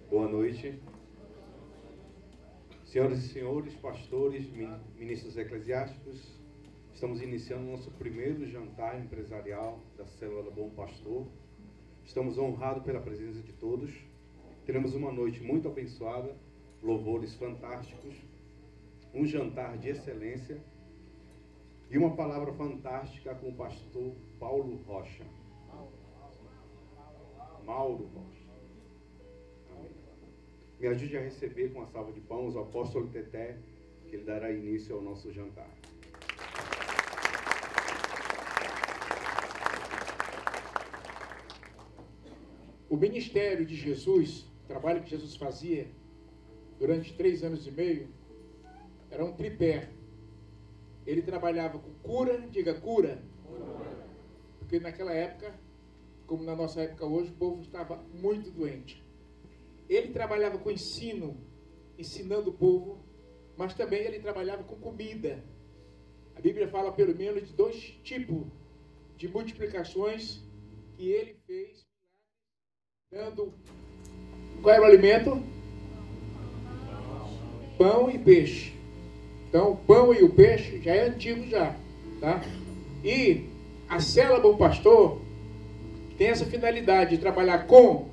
Boa noite. Senhoras e senhores, pastores, ministros eclesiásticos, estamos iniciando nosso primeiro jantar empresarial da Célula Bom Pastor. Estamos honrados pela presença de todos. Teremos uma noite muito abençoada, louvores fantásticos, um jantar de excelência e uma palavra fantástica com o pastor Paulo Rocha. Mauro Rocha. Amém. Me ajude a receber com a salva de palmas o apóstolo Teté, que ele dará início ao nosso jantar. O ministério de Jesus, o trabalho que Jesus fazia durante 3 anos e meio, era um tripé. Ele trabalhava com cura, diga cura, porque naquela época, como na nossa época hoje, o povo estava muito doente. Ele trabalhava com ensino, ensinando o povo, mas também ele trabalhava com comida. A Bíblia fala pelo menos de 2 tipos de multiplicações que ele fez, dando... Qual era o alimento? Pão e peixe. Então, o pão e o peixe já é antigo já, tá? E a Célula Bom Pastor tem essa finalidade de trabalhar com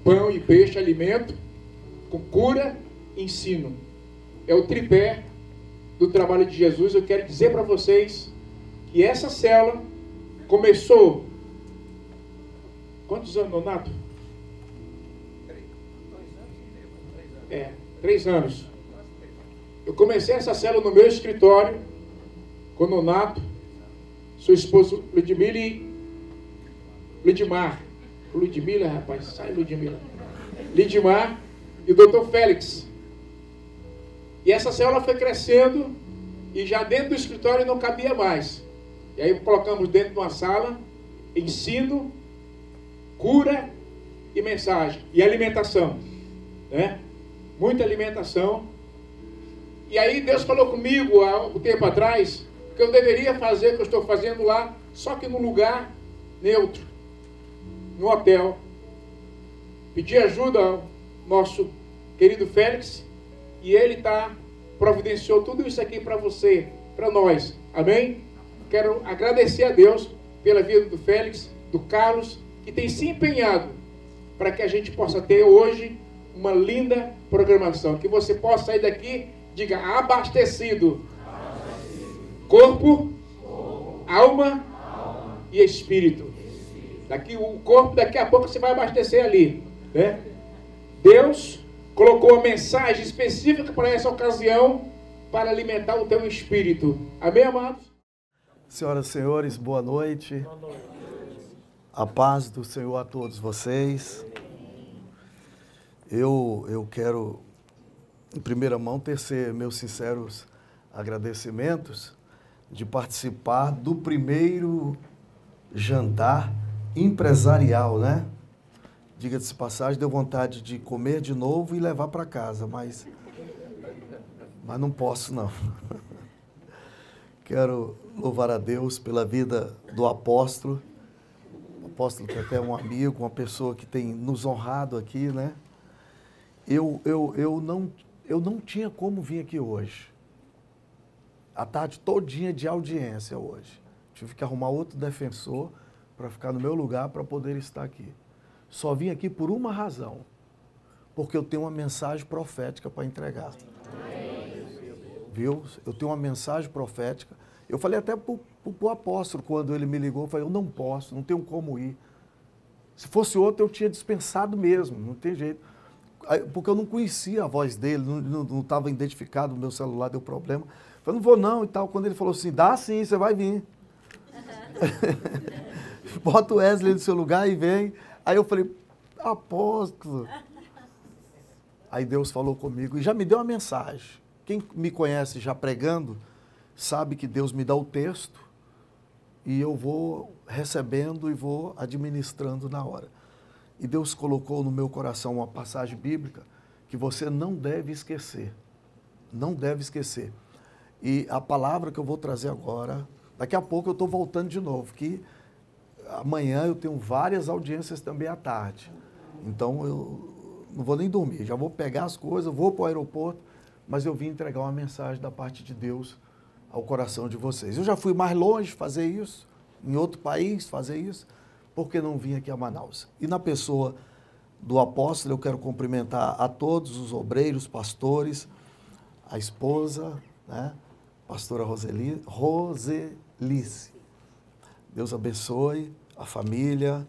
pão e peixe, alimento, com cura e ensino. É o tripé do trabalho de Jesus. Eu quero dizer para vocês que essa célula começou... Quantos anos, Nonato? 3 anos. Eu comecei essa célula no meu escritório, com o Nonato, sua esposa Ludmila e Ludmar. Ludmila, rapaz, sai Ludmila. Lidmar e o doutor Félix. E essa célula foi crescendo e já dentro do escritório não cabia mais. E aí colocamos dentro de uma sala ensino, cura e mensagem. E alimentação, né? Muita alimentação. E aí Deus falou comigo há um tempo atrás que eu deveria fazer o que eu estou fazendo lá, só que num lugar neutro, no hotel. Pedi ajuda ao nosso querido Félix e ele providenciou tudo isso aqui para você, para nós. Amém? Quero agradecer a Deus pela vida do Félix, do Carlos, que tem se empenhado para que a gente possa ter hoje uma linda programação. Que você possa sair daqui, diga, abastecido. Corpo, alma e espírito. O corpo, daqui a pouco você vai abastecer ali, né? Deus colocou uma mensagem específica para essa ocasião, para alimentar o teu espírito. Amém, amados? Senhoras e senhores, boa noite. Boa noite. A paz do Senhor a todos vocês. Eu quero, em primeira mão, tecer meus sinceros agradecimentos de participar do primeiro jantar empresarial, né? Diga-se de passagem, deu vontade de comer de novo e levar para casa, mas não posso, não. Quero louvar a Deus pela vida do apóstolo. O apóstolo que até é um amigo, uma pessoa que tem nos honrado aqui, né? Eu não tinha como vir aqui hoje. A tarde todinha de audiência hoje. Tive que arrumar outro defensor para ficar no meu lugar para poder estar aqui. Só vim aqui por uma razão. Porque eu tenho uma mensagem profética para entregar. Viu? Eu tenho uma mensagem profética. Eu falei até para o apóstolo, quando ele me ligou, eu falei, eu não posso, não tenho como ir. Se fosse outro, eu tinha dispensado mesmo, não tem jeito. Porque eu não conhecia a voz dele, não estava identificado, o meu celular deu problema. Eu falei, não vou não e tal. Quando ele falou assim, dá sim, você vai vir. Bota o Wesley no seu lugar e vem. Aí eu falei, apóstolo. Aí Deus falou comigo e já me deu uma mensagem. Quem me conhece já pregando, sabe que Deus me dá o texto e eu vou recebendo e vou administrando na hora. E Deus colocou no meu coração uma passagem bíblica que você não deve esquecer. Não deve esquecer. E a palavra que eu vou trazer agora, daqui a pouco eu estou voltando de novo, que amanhã eu tenho várias audiências também à tarde. Então eu não vou nem dormir, já vou pegar as coisas, vou para o aeroporto, mas eu vim entregar uma mensagem da parte de Deus ao coração de vocês. Eu já fui mais longe fazer isso, em outro país fazer isso, porque não vim aqui a Manaus. E na pessoa do apóstolo, eu quero cumprimentar a todos os obreiros, pastores, a esposa, né? Pastora Roselice. Deus abençoe a família,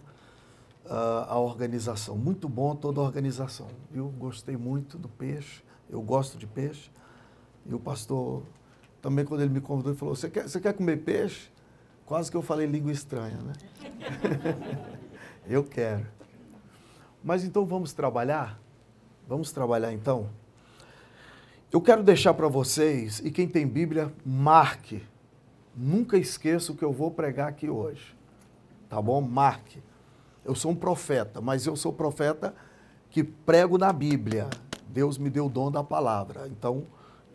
a organização. Muito bom toda a organização. Eu gostei muito do peixe, eu gosto de peixe. E o pastor, também quando ele me convidou, ele falou, você quer comer peixe? Quase que eu falei língua estranha, né? Eu quero. Mas então vamos trabalhar? Vamos trabalhar então? Eu quero deixar para vocês, e quem tem Bíblia, marque. Nunca esqueça o que eu vou pregar aqui hoje. Tá bom? Marque. Eu sou um profeta, mas eu sou profeta que prego na Bíblia. Deus me deu o dom da palavra. Então,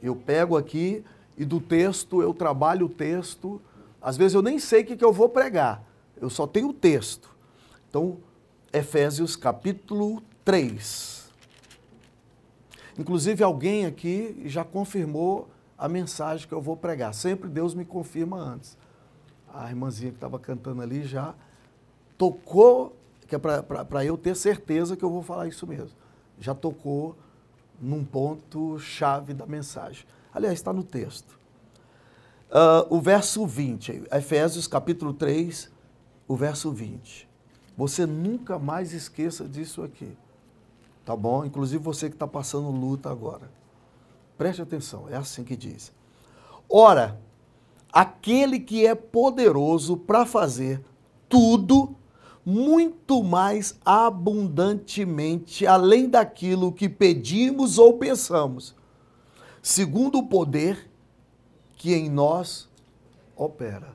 eu pego aqui e do texto, eu trabalho o texto. Às vezes eu nem sei o que eu vou pregar. Eu só tenho o texto. Então, Efésios capítulo 3. Inclusive, alguém aqui já confirmou a mensagem que eu vou pregar. Sempre Deus me confirma antes. A irmãzinha que estava cantando ali já tocou, que é para eu ter certeza que eu vou falar isso mesmo. Já tocou num ponto-chave da mensagem. Aliás, está no texto. O verso 20, Efésios capítulo 3, o verso 20. Você nunca mais esqueça disso aqui. Tá bom? Inclusive você que está passando luta agora. Preste atenção, é assim que diz. Ora, aquele que é poderoso para fazer tudo muito mais abundantemente, além daquilo que pedimos ou pensamos, segundo o poder que em nós opera.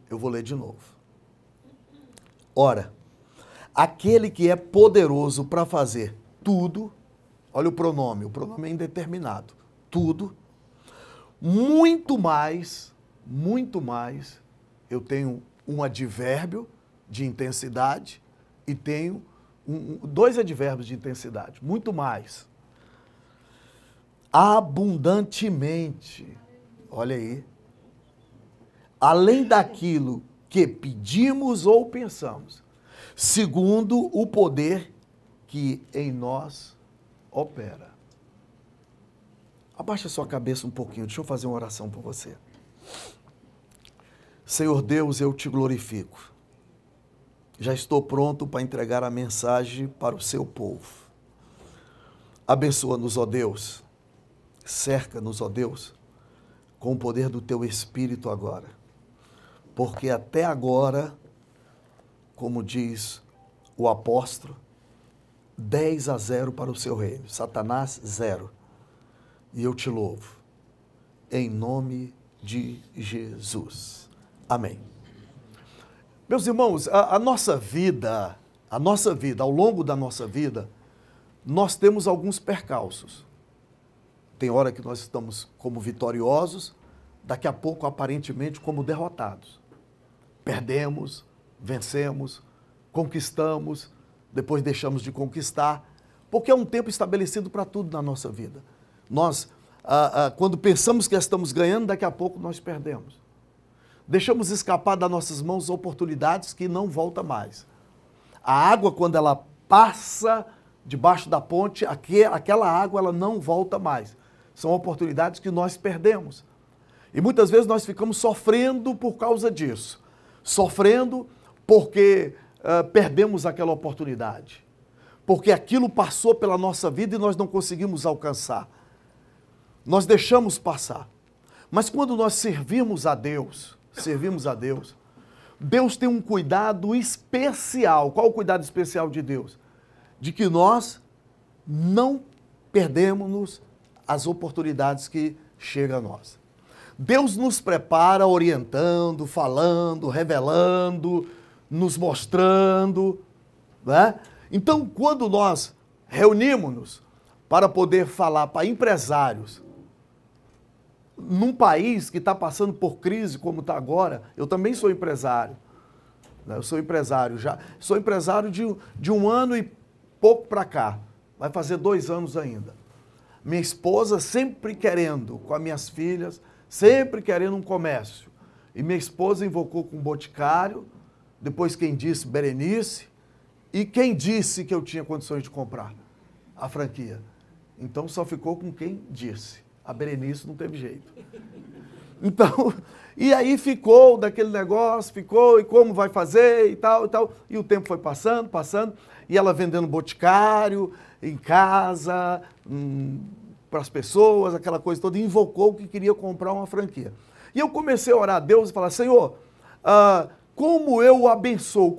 Eu vou ler de novo. Ora, aquele que é poderoso para fazer tudo, olha o pronome é indeterminado, tudo, muito mais, eu tenho um advérbio de intensidade e tenho dois advérbios de intensidade, muito mais, abundantemente, olha aí, além daquilo que pedimos ou pensamos, segundo o poder que em nós opera. Abaixa sua cabeça um pouquinho, deixa eu fazer uma oração por você. Senhor Deus, eu te glorifico. Já estou pronto para entregar a mensagem para o seu povo. Abençoa-nos, ó Deus. Cerca-nos, ó Deus, com o poder do teu Espírito agora. Porque até agora, como diz o apóstolo, 10-0 para o seu reino. Satanás, 0. E eu te louvo. Em nome de Jesus. Amém. Meus irmãos, a nossa vida, ao longo da nossa vida, nós temos alguns percalços. Tem hora que nós estamos como vitoriosos, daqui a pouco, aparentemente, como derrotados. Perdemos, vencemos, conquistamos, depois deixamos de conquistar, porque é um tempo estabelecido para tudo na nossa vida. Nós, quando pensamos que estamos ganhando, daqui a pouco nós perdemos. Deixamos escapar das nossas mãos oportunidades que não voltam mais. A água, quando ela passa debaixo da ponte, aquela água ela não volta mais. São oportunidades que nós perdemos. E muitas vezes nós ficamos sofrendo por causa disso. Sofrendo porque perdemos aquela oportunidade. Porque aquilo passou pela nossa vida e nós não conseguimos alcançar. Nós deixamos passar. Mas quando nós servimos a Deus, Deus tem um cuidado especial. Qual o cuidado especial de Deus? De que nós não perdemos as oportunidades que chegam a nós. Deus nos prepara orientando, falando, revelando, nos mostrando, né? Então, quando nós reunimos-nos para poder falar para empresários num país que está passando por crise como está agora, eu também sou empresário. Eu sou empresário já. Sou empresário de um ano e pouco para cá. Vai fazer 2 anos ainda. Minha esposa sempre querendo, com as minhas filhas, sempre querendo um comércio. E minha esposa invocou com o Boticário, depois quem disse Berenice, e quem disse que eu tinha condições de comprar a franquia. Então só ficou com quem disse. A Berenice não teve jeito. Então, e aí ficou daquele negócio, ficou, e como vai fazer, e tal, e tal. E o tempo foi passando, passando, e ela vendendo Boticário, em casa, para as pessoas, aquela coisa toda, e invocou que queria comprar uma franquia. E eu comecei a orar a Deus e falar, Senhor, como eu o abençoo?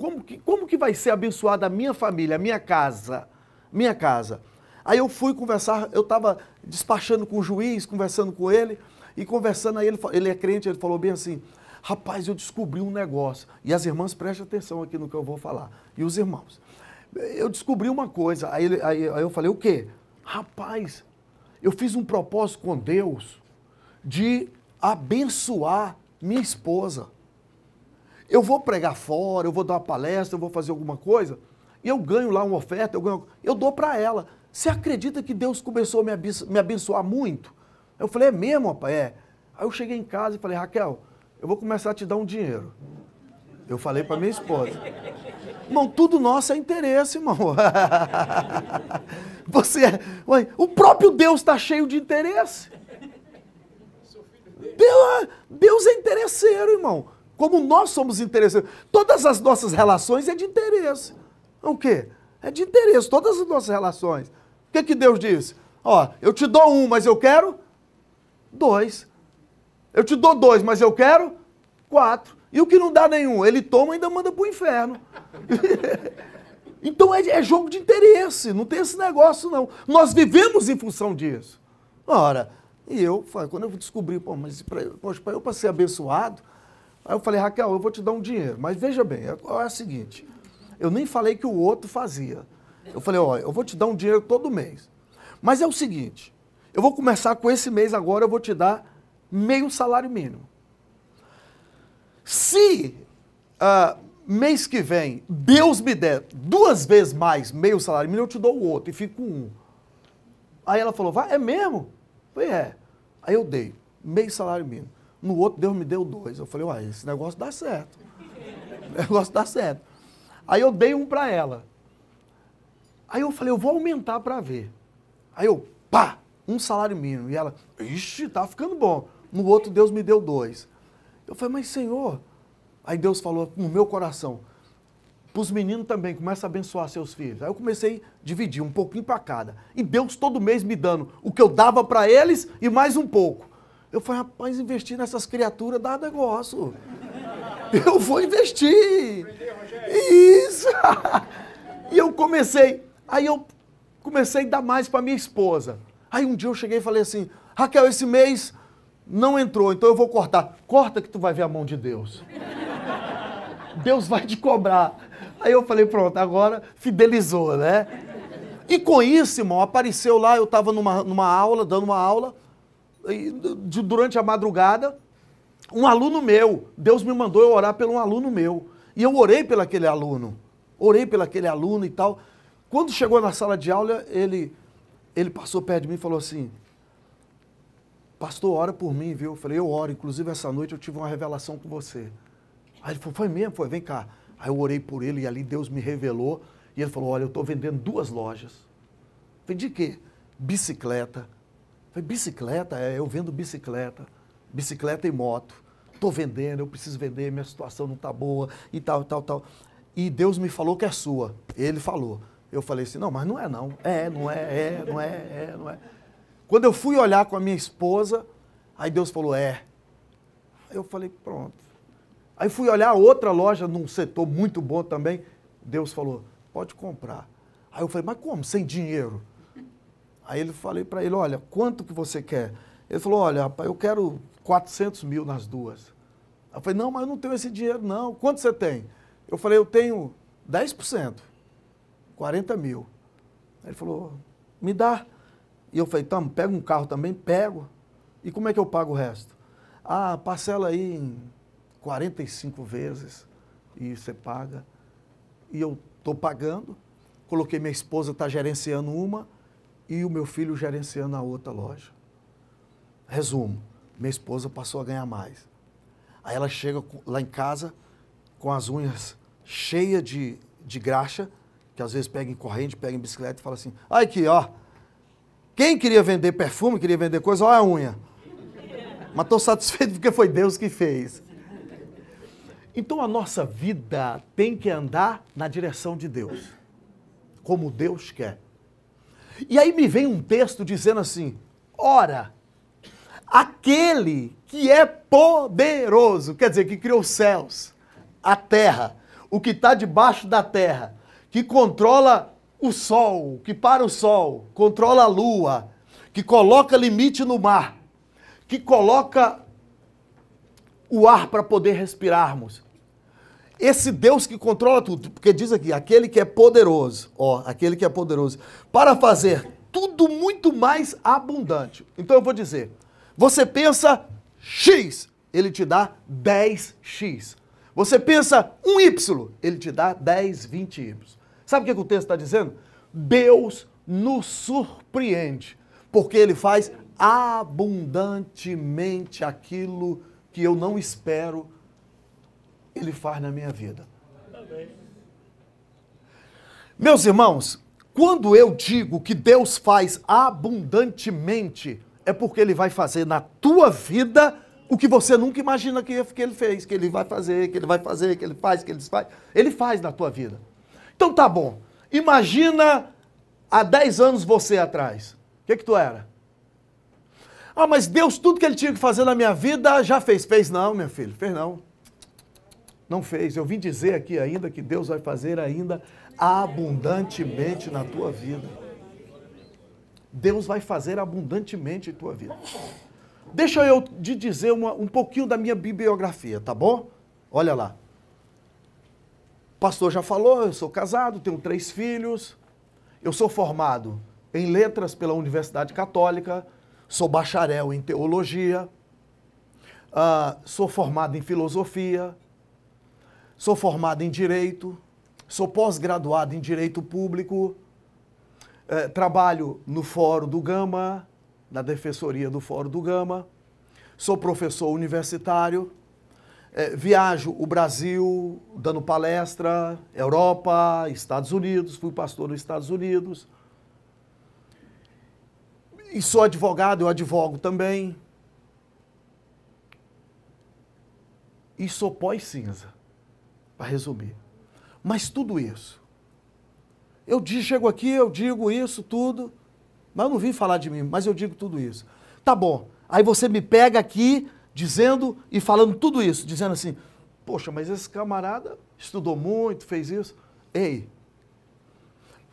Como que vai ser abençoada a minha família, a minha casa? Minha casa. Aí eu fui conversar, eu estava despachando com o juiz, conversando com ele, e conversando, aí ele é crente, ele falou bem assim, rapaz, eu descobri um negócio. E as irmãs, prestem atenção aqui no que eu vou falar. E os irmãos. Eu descobri uma coisa. Aí eu falei, o quê? Rapaz, eu fiz um propósito com Deus de abençoar minha esposa. Eu vou pregar fora, eu vou dar uma palestra, eu vou fazer alguma coisa, e eu ganho lá uma oferta, eu dou para ela. Você acredita que Deus começou a me abençoar muito? Eu falei, é mesmo, rapaz? É. Aí eu cheguei em casa e falei, Raquel, eu vou começar a te dar um dinheiro. Eu falei para minha esposa. Irmão, tudo nosso é interesse, irmão. O próprio Deus está cheio de interesse. Deus é interesseiro, irmão. Como nós somos interesseiros. Todas as nossas relações é de interesse. O quê? É de interesse, todas as nossas relações. O que Deus disse? Ó, eu te dou 1, mas eu quero 2. Eu te dou 2, mas eu quero 4. E o que não dá nenhum? Ele toma e ainda manda pro inferno. Então é jogo de interesse, não tem esse negócio não. Nós vivemos em função disso. Ora, e eu, quando eu descobri, mas para eu ser abençoado, aí eu falei, Raquel, eu vou te dar um dinheiro. Mas veja bem, é o seguinte, eu nem falei que o outro fazia. Eu falei, ó, eu vou te dar um dinheiro todo mês. Mas é o seguinte, eu vou começar com esse mês agora, eu vou te dar meio salário mínimo. Se mês que vem Deus me der 2 vezes mais meio salário mínimo, eu te dou o outro e fico com 1. Aí ela falou, vai, é mesmo? Eu falei, é. Aí eu dei meio salário mínimo. No outro Deus me deu 2. Eu falei, uai, esse negócio dá certo. O negócio dá certo. Aí eu dei 1 para ela. Aí eu falei, eu vou aumentar para ver. Aí eu, pá, 1 salário mínimo. E ela, ixi, tá ficando bom. No outro Deus me deu 2. Eu falei, mas Senhor... Aí Deus falou no meu coração, para os meninos também, começa a abençoar seus filhos. Aí eu comecei a dividir um pouquinho para cada. E Deus todo mês me dando o que eu dava para eles e mais um pouco. Eu falei, rapaz, investir nessas criaturas dá negócio. Eu vou investir. Isso. E eu comecei a dar mais para minha esposa. Aí um dia eu cheguei e falei assim, Raquel, esse mês não entrou, então eu vou cortar. Corta que tu vai ver a mão de Deus. Deus vai te cobrar. Aí eu falei, pronto, agora fidelizou, né? E com isso, irmão, apareceu lá, eu estava numa aula, dando uma aula, e, durante a madrugada, um aluno meu, Deus me mandou eu orar por um aluno meu. E eu orei pelo aquele aluno e tal. Quando chegou na sala de aula, ele passou perto de mim e falou assim, pastor, ora por mim, viu? Eu falei, eu oro, inclusive essa noite eu tive uma revelação com você. Aí ele falou, foi mesmo? Foi, vem cá. Aí eu orei por ele e ali Deus me revelou. E ele falou, olha, eu estou vendendo 2 lojas. Eu falei, de quê? Bicicleta. Eu falei, bicicleta? É, eu vendo bicicleta. Bicicleta e moto. Estou vendendo, eu preciso vender, minha situação não está boa e tal, tal, tal. E Deus me falou que é sua. Ele falou. Eu falei assim, não, mas não é não. Não é. Quando eu fui olhar com a minha esposa, aí Deus falou, é. Aí eu falei, pronto. Aí fui olhar outra loja num setor muito bom também. Deus falou, pode comprar. Aí eu falei, mas como? Sem dinheiro? Aí eu falei para ele, olha, quanto que você quer? Ele falou, olha, rapaz, eu quero 400 mil nas 2. Eu falei, não, mas eu não tenho esse dinheiro, não. Quanto você tem? Eu falei, eu tenho 10%, 40 mil. Aí ele falou, me dá. E eu falei, então, pega um carro também? Pego. E como é que eu pago o resto? Ah, parcela aí em 45 vezes e você paga. E eu estou pagando, coloquei minha esposa, está gerenciando uma e o meu filho gerenciando a outra loja. Resumo, minha esposa passou a ganhar mais. Aí ela chega lá em casa com as unhas cheias de graxa, que às vezes pega em corrente, pega em bicicleta e fala assim, olha aqui, ó, quem queria vender perfume, queria vender coisa, olha a unha. Mas estou satisfeito porque foi Deus que fez. Então a nossa vida tem que andar na direção de Deus, como Deus quer. E aí me vem um texto dizendo assim, ora, aquele que é poderoso, quer dizer, que criou os céus, a terra, o que está debaixo da terra, que controla o sol, que para o sol, controla a lua, que coloca limite no mar, que coloca o ar para poder respirarmos. Esse Deus que controla tudo, porque diz aqui, aquele que é poderoso, ó, aquele que é poderoso, para fazer tudo muito mais abundante. Então eu vou dizer, você pensa X, ele te dá 10X. Você pensa 1Y, ele te dá 10, 20Y. Sabe o que o texto está dizendo? Deus nos surpreende, porque ele faz abundantemente aquilo que eu não espero, ele faz na minha vida. Amém. Meus irmãos, quando eu digo que Deus faz abundantemente, é porque ele vai fazer na tua vida o que você nunca imagina que ele fez, que ele vai fazer, que ele vai fazer, que ele faz, que ele faz. Ele faz na tua vida. Então tá bom. Imagina há 10 anos você atrás. O que tu era? Ah, mas Deus, tudo que ele tinha que fazer na minha vida, já fez. Fez não, meu filho, fez não. Não fez. Eu vim dizer aqui ainda que Deus vai fazer ainda abundantemente na tua vida. Deus vai fazer abundantemente em tua vida. Deixa eu te dizer um pouquinho da minha bibliografia, tá bom? Olha lá. O pastor já falou, eu sou casado, tenho 3 filhos. Eu sou formado em letras pela Universidade Católica. Sou bacharel em teologia, sou formado em filosofia, sou formado em direito, sou pós-graduado em direito público, trabalho no Fórum do Gama, na defensoria do Fórum do Gama, sou professor universitário, viajo o Brasil dando palestra, Europa, Estados Unidos, fui pastor nos Estados Unidos. E sou advogado, eu advogo também. E sou pós-cinza, para resumir. Mas tudo isso. Chego aqui, eu digo isso tudo, mas eu não vim falar de mim, mas eu digo tudo isso. Tá bom. Aí você me pega aqui, dizendo e falando tudo isso, dizendo assim, poxa, mas esse camarada estudou muito, fez isso. Ei,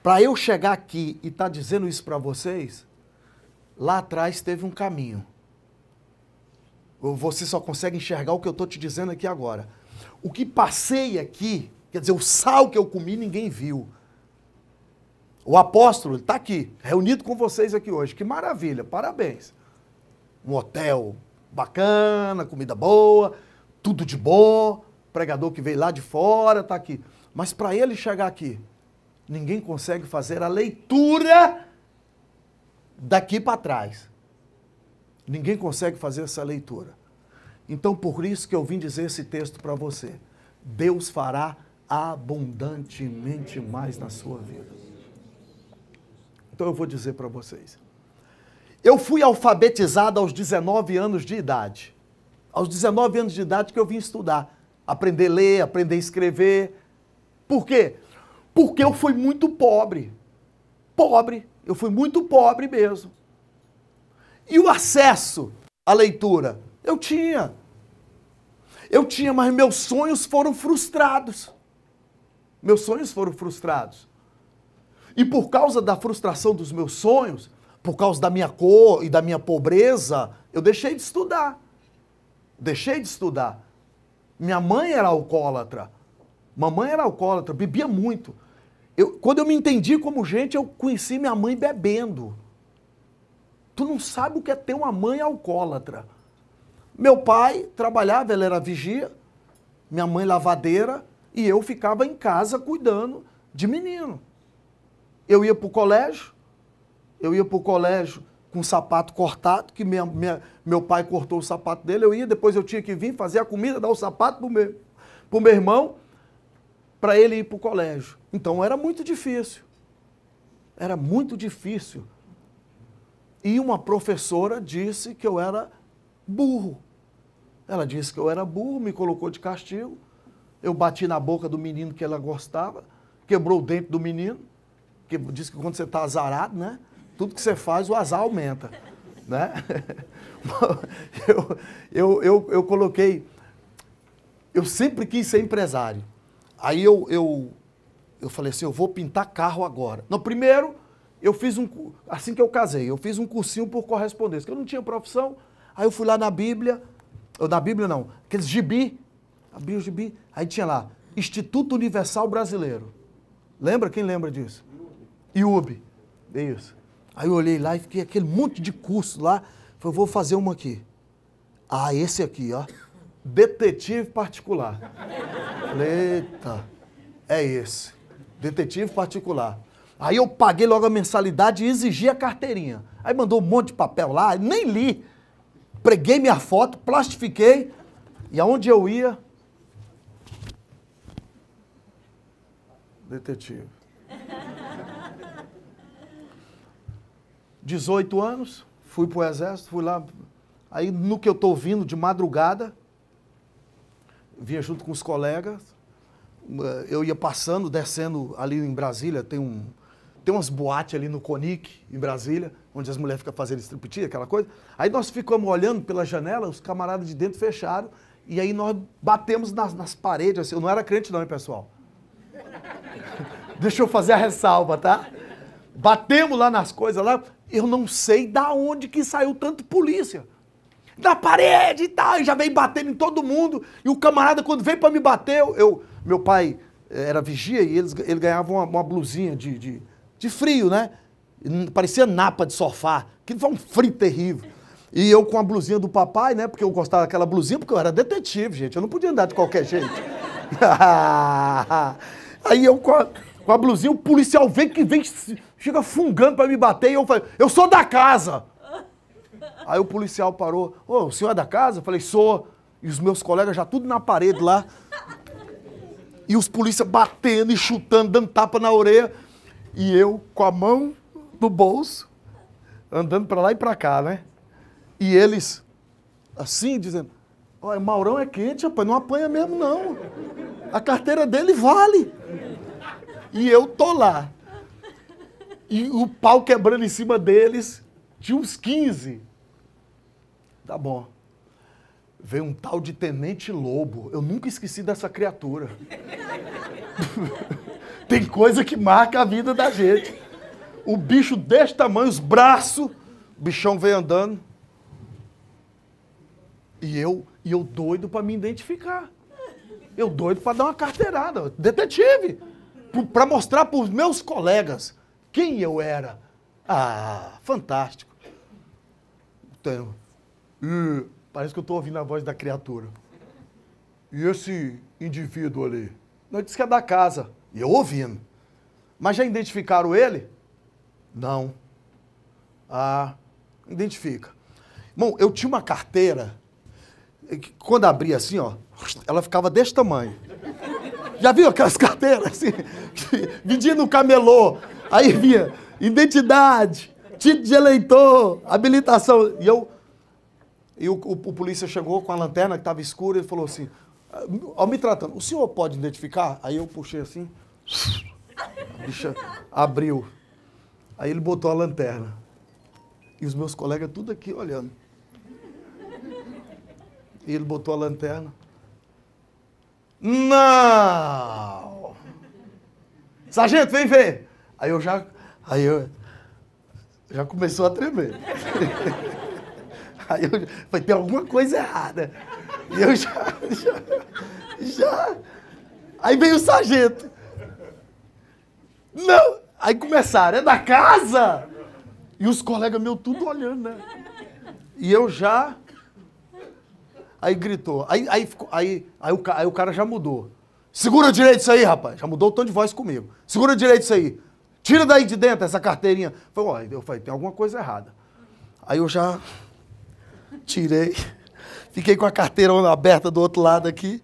para eu chegar aqui e estar dizendo isso para vocês, lá atrás teve um caminho. Você só consegue enxergar o que eu estou te dizendo aqui agora. O que passei aqui, quer dizer, o sal que eu comi, ninguém viu. O apóstolo está aqui, reunido com vocês aqui hoje. Que maravilha, parabéns. Um hotel bacana, comida boa, tudo de bom. Pregador que veio lá de fora está aqui. Mas para ele chegar aqui, ninguém consegue fazer a leitura daqui para trás. Ninguém consegue fazer essa leitura. Então, por isso que eu vim dizer esse texto para você. Deus fará abundantemente mais na sua vida. Então, eu vou dizer para vocês. Eu fui alfabetizado aos 19 anos de idade. Aos 19 anos de idade que eu vim estudar. Aprender a ler, aprender a escrever. Por quê? Porque eu fui muito pobre. Pobre. Eu fui muito pobre mesmo. E o acesso à leitura? Eu tinha, mas meus sonhos foram frustrados. Meus sonhos foram frustrados. E por causa da frustração dos meus sonhos, por causa da minha cor e da minha pobreza, eu deixei de estudar. Deixei de estudar. Minha mãe era alcoólatra. Mamãe era alcoólatra, bebia muito. Quando eu me entendi como gente, eu conheci minha mãe bebendo. Tu não sabe o que é ter uma mãe alcoólatra. Meu pai trabalhava, ele era vigia, minha mãe lavadeira, e eu ficava em casa cuidando de menino. Eu ia para o colégio com o sapato cortado, que meu pai cortou o sapato dele, eu ia, depois eu tinha que vir fazer a comida, dar o sapato pro meu irmão, para ele ir para o colégio. Então era muito difícil. Era muito difícil. E uma professora disse que eu era burro. Ela disse que eu era burro, me colocou de castigo. Eu bati na boca do menino que ela gostava, quebrou o dente do menino, que disse que quando você está azarado, né? Tudo que você faz, o azar aumenta, né? Eu coloquei... Eu sempre quis ser empresário. Aí eu falei assim, eu vou pintar carro agora. No primeiro, eu fiz assim que eu casei, eu fiz um cursinho por correspondência, que eu não tinha profissão. Aí eu fui lá na Bíblia, ou na Bíblia não, aqueles gibi, abri o gibi, aí tinha lá, Instituto Universal Brasileiro. Lembra? Quem lembra disso? IUB. É isso. Aí eu olhei lá e fiquei aquele monte de curso lá. Falei, vou fazer uma aqui. Ah, esse aqui, ó. Detetive particular. Falei, eita, é esse. Detetive particular. Aí eu paguei logo a mensalidade e exigi a carteirinha. Aí mandou um monte de papel lá, nem li. Preguei minha foto, plastifiquei. E aonde eu ia... Detetive. 18 anos, fui pro exército, fui lá. Aí no que eu tô vindo de madrugada, vinha junto com os colegas, eu ia passando, descendo ali em Brasília, tem umas boates ali no Conic, em Brasília, onde as mulheres ficam fazendo striptease, aquela coisa. Aí nós ficamos olhando pela janela, os camaradas de dentro fecharam, e aí nós batemos nas paredes, assim. Eu não era crente não, hein, pessoal? Deixa eu fazer a ressalva, tá? Batemos lá nas coisas lá, eu não sei da onde que saiu tanto polícia. Da parede e tal, e já veio batendo em todo mundo. E o camarada, quando veio para me bater, meu pai era vigia e ele ganhava uma blusinha de frio, né? Parecia napa de sofá. Aquilo foi um frio terrível. E eu com a blusinha do papai, né? Porque eu gostava daquela blusinha, porque eu era detetive, gente. Eu não podia andar de qualquer jeito. Aí eu com a blusinha, o policial vem, chega fungando para me bater, e eu falei, eu sou da casa. Aí o policial parou, ô, o senhor é da casa? Eu falei, sou. E os meus colegas já tudo na parede lá. E os polícias batendo e chutando, dando tapa na orelha. E eu com a mão no bolso, andando para lá e para cá, né? E eles, assim, dizendo, olha, Maurão é quente, rapaz, não apanha mesmo não. A carteira dele vale. E eu tô lá. E o pau quebrando em cima deles, tinha uns 15. Tá bom. Veio um tal de Tenente Lobo. Eu nunca esqueci dessa criatura. Tem coisa que marca a vida da gente. O bicho desse tamanho, os braços, o bichão veio andando. E eu doido para me identificar. Eu doido para dar uma carteirada. Detetive. Para mostrar para os meus colegas quem eu era. Ah, fantástico. Então, parece que eu estou ouvindo a voz da criatura. E esse indivíduo ali? Não, disse que é da casa. E eu ouvindo. Mas já identificaram ele? Não. Ah, identifica. Bom, eu tinha uma carteira, que quando abria assim, ó, ela ficava desse tamanho. Já viu aquelas carteiras assim? Vendia no camelô. Aí vinha identidade, título de eleitor, habilitação. E o polícia chegou com a lanterna que estava escura e falou assim, ó, me tratando, o senhor pode identificar? Aí eu puxei assim, a bicha abriu. Aí ele botou a lanterna. E os meus colegas tudo aqui olhando. E ele botou a lanterna. Não! Sargento, vem ver! Aí eu já começou a tremer. Aí eu falei, tem alguma coisa errada. E eu já... Aí veio o sargento. Não! Aí começaram, é da casa? E os colegas meus tudo olhando, né? E eu já... Aí gritou. Aí o cara já mudou. Segura direito isso aí, rapaz. Já mudou o tom de voz comigo. Segura direito isso aí. Tira daí de dentro essa carteirinha. Eu falei, tem alguma coisa errada. Aí eu já tirei. Fiquei com a carteira aberta do outro lado aqui.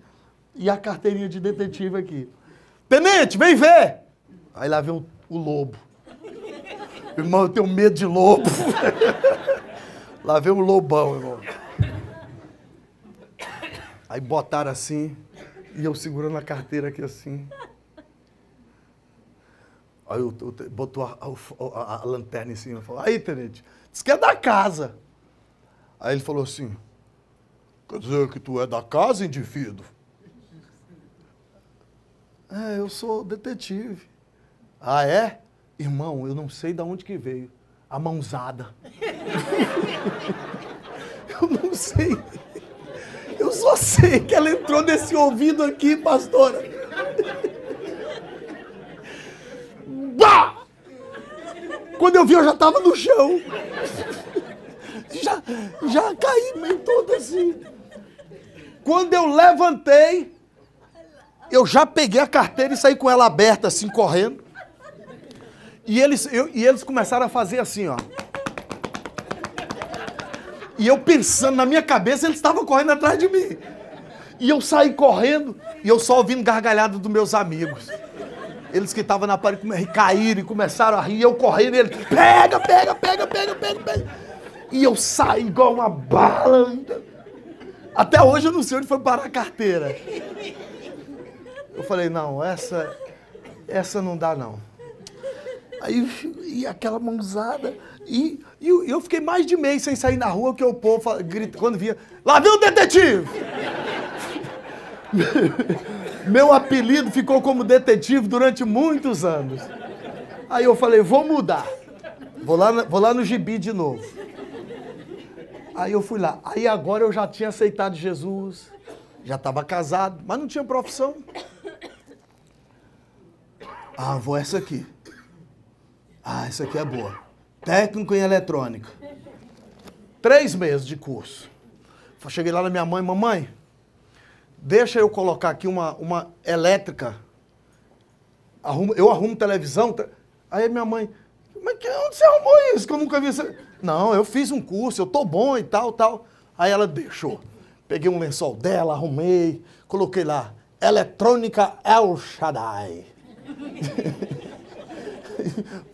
E a carteirinha de detetive aqui. Tenente, vem ver! Aí lá vem o lobo. Irmão, eu tenho medo de lobo. Lá vem o lobão, irmão. Aí botaram assim, e eu segurando a carteira aqui assim. Aí botou a lanterna em cima e falou, aí, tenente, diz que é da casa. Aí ele falou assim, quer dizer que tu é da casa, indivíduo? É, eu sou detetive. Ah, é? Irmão, eu não sei de onde que veio. A mãozada. Eu não sei. Eu só sei que ela entrou nesse ouvido aqui, pastora. Bah! Quando eu vi, eu já estava no chão. Já caí meio todo assim. Quando eu levantei, eu já peguei a carteira e saí com ela aberta, assim, correndo. E eles começaram a fazer assim, ó. E eu pensando, na minha cabeça, eles estavam correndo atrás de mim. E eu saí correndo, e eu só ouvindo gargalhada dos meus amigos. Eles que estavam na parede caíram e começaram a rir, e eu correndo, e eles, pega. E eu saí igual uma bala. Até hoje eu não sei onde foi parar a carteira. Eu falei, não, essa não dá, não. Aí, e aquela mãozada, e eu fiquei mais de mês sem sair na rua, que o povo grita, quando via, lá vem o detetive! Meu apelido ficou como detetive durante muitos anos. Aí eu falei, vou mudar, vou lá no gibi de novo. Aí eu fui lá, aí agora eu já tinha aceitado Jesus, já estava casado, mas não tinha profissão. Ah, vou essa aqui. Ah, essa aqui é boa. Técnico em eletrônica. 3 meses de curso. Cheguei lá na minha mãe, mamãe, deixa eu colocar aqui uma elétrica. Eu arrumo televisão. Aí minha mãe, mas onde você arrumou isso? Que eu nunca vi isso. Não, eu fiz um curso, eu tô bom e tal. Aí ela deixou. Peguei um lençol dela, arrumei, coloquei lá, Eletrônica El Shaddai.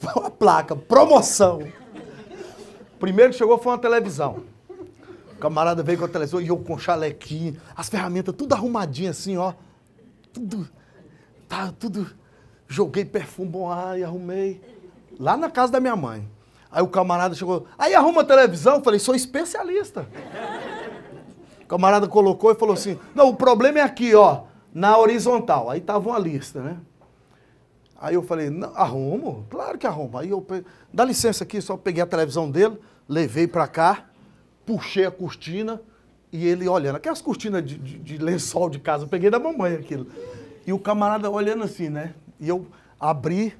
A placa, promoção. Primeiro que chegou foi uma televisão. O camarada veio com a televisão e eu com chalequinho, as ferramentas tudo arrumadinho assim, ó. Tudo. Joguei perfume bom e arrumei. Lá na casa da minha mãe. Aí o camarada chegou, aí arruma a televisão. Eu falei, sou especialista. O camarada colocou e falou assim, não, o problema é aqui, ó, na horizontal. Aí tava uma lista, né? Aí eu falei, não, arrumo? Claro que arrumo. Aí eu, dá licença aqui, só peguei a televisão dele, levei pra cá, puxei a cortina e ele olhando. Aquelas cortinas de lençol de casa, eu peguei da mamãe aquilo. E o camarada olhando assim, né? E eu abri,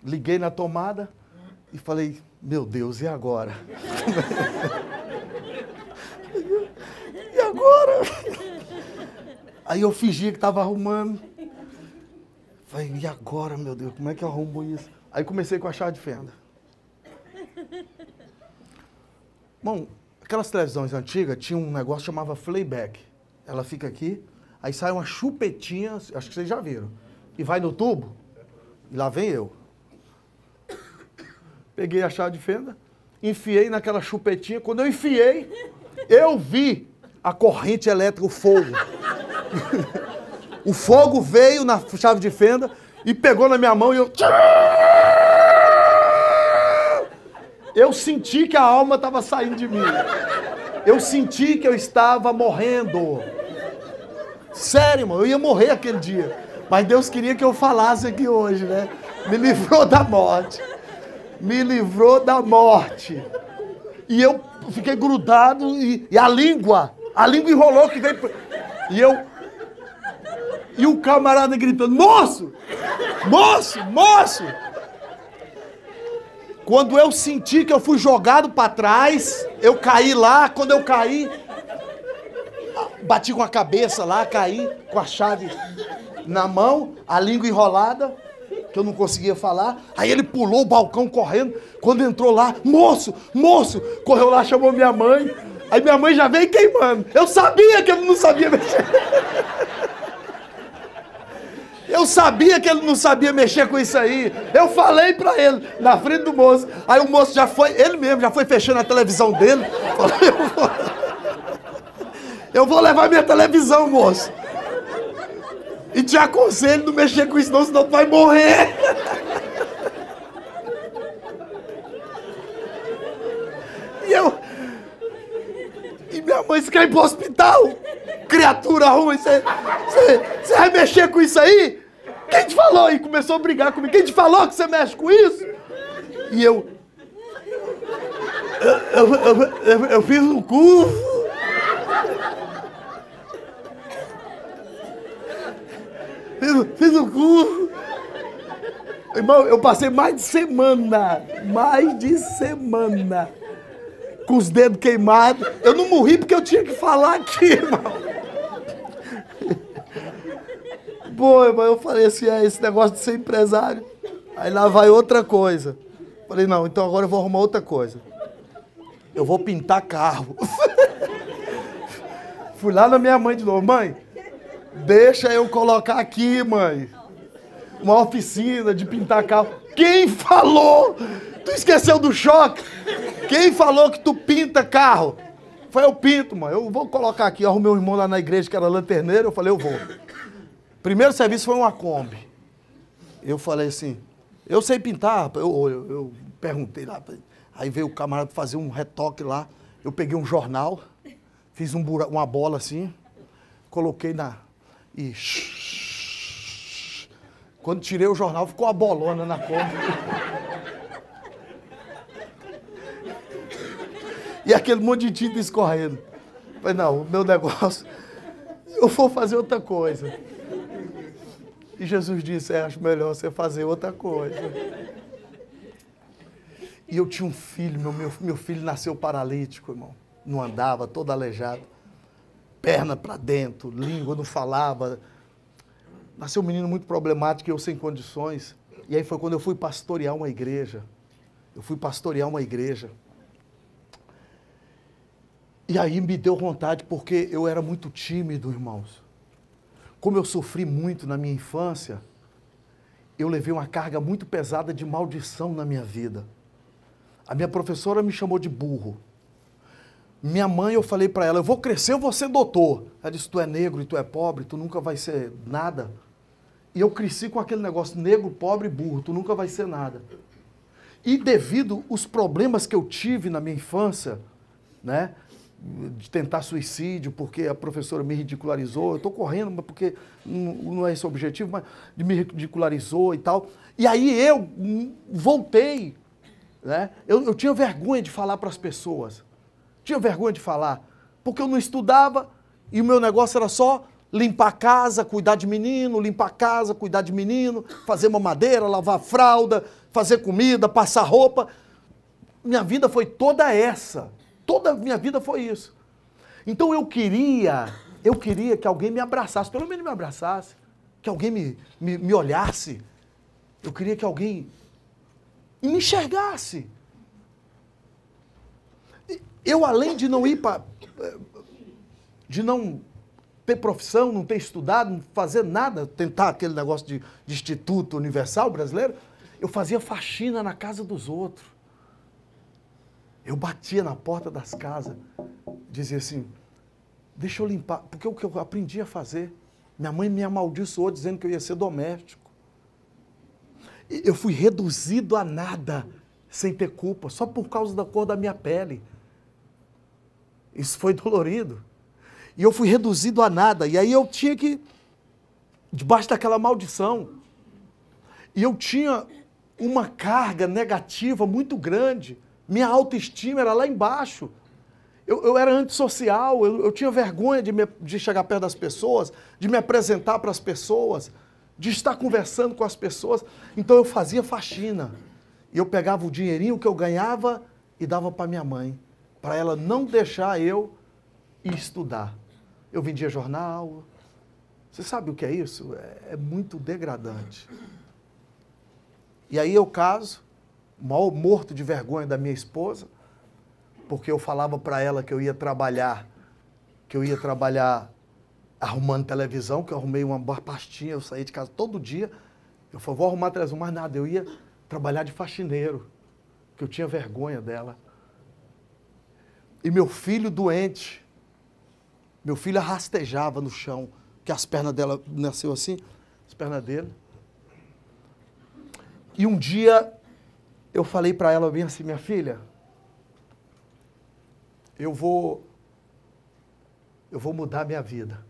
liguei na tomada e falei, meu Deus, e agora? E agora? Aí eu fingi que estava arrumando. Falei, e agora, meu Deus, como é que eu arrumo isso? Aí comecei com a chave de fenda. Bom, aquelas televisões antigas tinha um negócio que chamava playback. Ela fica aqui, aí sai uma chupetinha, acho que vocês já viram, e vai no tubo, e lá vem eu. Peguei a chave de fenda, enfiei naquela chupetinha. Quando eu enfiei, eu vi a corrente elétrica, o fogo. O fogo veio na chave de fenda e pegou na minha mão e eu senti que a alma estava saindo de mim. Eu senti que eu estava morrendo. Sério, irmão, eu ia morrer aquele dia. Mas Deus queria que eu falasse aqui hoje, né? Me livrou da morte. Me livrou da morte. E eu fiquei grudado e a língua enrolou que veio... E o camarada gritando, moço! Moço! Moço! Quando eu senti que eu fui jogado para trás, eu caí lá. Quando eu caí, bati com a cabeça lá, caí com a chave na mão, a língua enrolada, que eu não conseguia falar. Aí ele pulou o balcão correndo. Quando entrou lá, moço, moço, correu lá, chamou minha mãe. Aí minha mãe já veio queimando. Eu sabia que ele não sabia mexer. Eu sabia que ele não sabia mexer com isso aí. Eu falei pra ele, na frente do moço. Aí o moço já foi, ele mesmo já foi fechando a televisão dele. Falei, eu vou levar minha televisão, moço. E te aconselho não mexer com isso não, senão tu vai morrer. E minha mãe se quer ir pro hospital. Criatura ruim, você vai mexer com isso aí? Quem te falou? E começou a brigar comigo. Quem te falou que você mexe com isso? E eu fiz um curso. Fiz um curso. Irmão, eu passei mais de semana com os dedos queimados. Eu não morri porque eu tinha que falar aqui, irmão. Pô, irmão, eu falei assim, esse negócio de ser empresário. Aí lá vai outra coisa. Falei, não, então agora eu vou arrumar outra coisa. Eu vou pintar carro. Fui lá na minha mãe de novo. Mãe, deixa eu colocar aqui, mãe, uma oficina de pintar carro. Quem falou? Tu esqueceu do choque? Quem falou que tu pinta carro? Foi eu pinto, mãe. Eu vou colocar aqui. Eu arrumei um irmão lá na igreja que era lanterneiro. Eu falei, eu vou. Primeiro serviço foi uma Kombi. Eu falei assim, eu sei pintar. Eu perguntei lá. Aí veio o camarada fazer um retoque lá. Eu peguei um jornal, fiz uma bola assim, coloquei e quando tirei o jornal, ficou a bolona na Kombi. E aquele monte de tinta escorrendo. Falei, não, o meu negócio, eu vou fazer outra coisa. E Jesus disse, acho melhor você fazer outra coisa. E eu tinha um filho, meu filho nasceu paralítico, irmão. Não andava, todo aleijado. Perna para dentro, língua não falava. Nasceu um menino muito problemático e eu sem condições. E aí foi quando eu fui pastorear uma igreja. E aí me deu vontade, porque eu era muito tímido, irmãos. Como eu sofri muito na minha infância, eu levei uma carga muito pesada de maldição na minha vida. A minha professora me chamou de burro. Minha mãe, eu falei para ela, eu vou crescer, eu vou ser doutor. Ela disse, tu é negro e tu é pobre, tu nunca vai ser nada. E eu cresci com aquele negócio, negro, pobre, burro, tu nunca vai ser nada. E devido aos problemas que eu tive na minha infância, né, de tentar suicídio, porque a professora me ridicularizou, eu estou correndo, porque não é esse o objetivo, mas me ridicularizou e tal. E aí eu voltei, né? Eu tinha vergonha de falar para as pessoas, tinha vergonha de falar, porque eu não estudava e o meu negócio era só limpar a casa, cuidar de menino, limpar a casa, cuidar de menino, fazer mamadeira, lavar fralda, fazer comida, passar roupa. Minha vida foi toda essa. Toda a minha vida foi isso. Então eu queria que alguém me abraçasse, pelo menos me abraçasse, que alguém me olhasse. Eu queria que alguém me enxergasse. Eu, além de não ir de não ter profissão, não ter estudado, não fazer nada, tentar aquele negócio de Instituto Universal Brasileiro, eu fazia faxina na casa dos outros. Eu batia na porta das casas, dizia assim, deixa eu limpar, porque o que eu aprendi a fazer, minha mãe me amaldiçoou dizendo que eu ia ser doméstico. Eu fui reduzido a nada, sem ter culpa, só por causa da cor da minha pele. Isso foi dolorido. E eu fui reduzido a nada, e aí eu tinha que, debaixo daquela maldição, e eu tinha uma carga negativa muito grande. Minha autoestima era lá embaixo. Eu era antissocial, eu tinha vergonha de chegar perto das pessoas, de me apresentar para as pessoas, de estar conversando com as pessoas. Então eu fazia faxina. E eu pegava o dinheirinho que eu ganhava e dava para minha mãe, para ela não deixar eu ir estudar. Eu vendia jornal. Você sabe o que é isso? É muito degradante. E aí eu caso, mal morto de vergonha da minha esposa, porque eu falava para ela que eu ia trabalhar arrumando televisão, que eu arrumei uma pastinha, eu saía de casa todo dia. Eu falei, vou arrumar televisão, mais nada. Eu ia trabalhar de faxineiro, que eu tinha vergonha dela. E meu filho doente, meu filho rastejava no chão, que as pernas dela nasceu assim, as pernas dele. E um dia eu falei para ela bem assim, minha filha, eu vou mudar minha vida.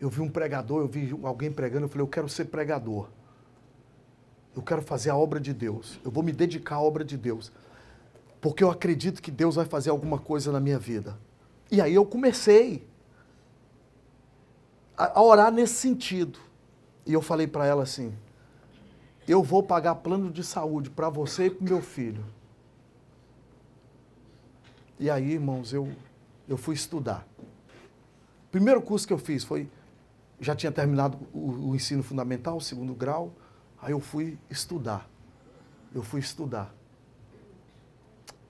Eu vi um pregador, eu vi alguém pregando, eu falei, eu quero ser pregador. Eu quero fazer a obra de Deus. Eu vou me dedicar à obra de Deus. Porque eu acredito que Deus vai fazer alguma coisa na minha vida. E aí eu comecei a orar nesse sentido. E eu falei para ela assim, eu vou pagar plano de saúde para você e para o meu filho. E aí, irmãos, eu fui estudar. O primeiro curso que eu fiz foi, já tinha terminado o ensino fundamental, o 2º grau, aí eu fui estudar.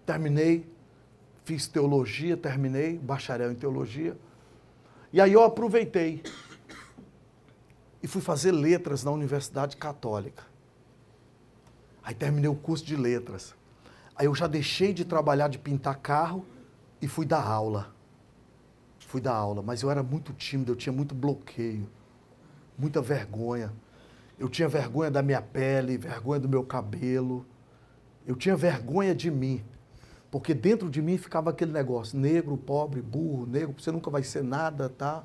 Terminei, fiz teologia, terminei, bacharel em teologia. E aí eu aproveitei e fui fazer letras na Universidade Católica. Aí terminei o curso de letras. Aí eu já deixei de trabalhar de pintar carro e fui dar aula. Mas eu era muito tímido, eu tinha muito bloqueio, muita vergonha. Eu tinha vergonha da minha pele, vergonha do meu cabelo. Eu tinha vergonha de mim. Porque dentro de mim ficava aquele negócio, negro, pobre, burro, negro, você nunca vai ser nada, tá?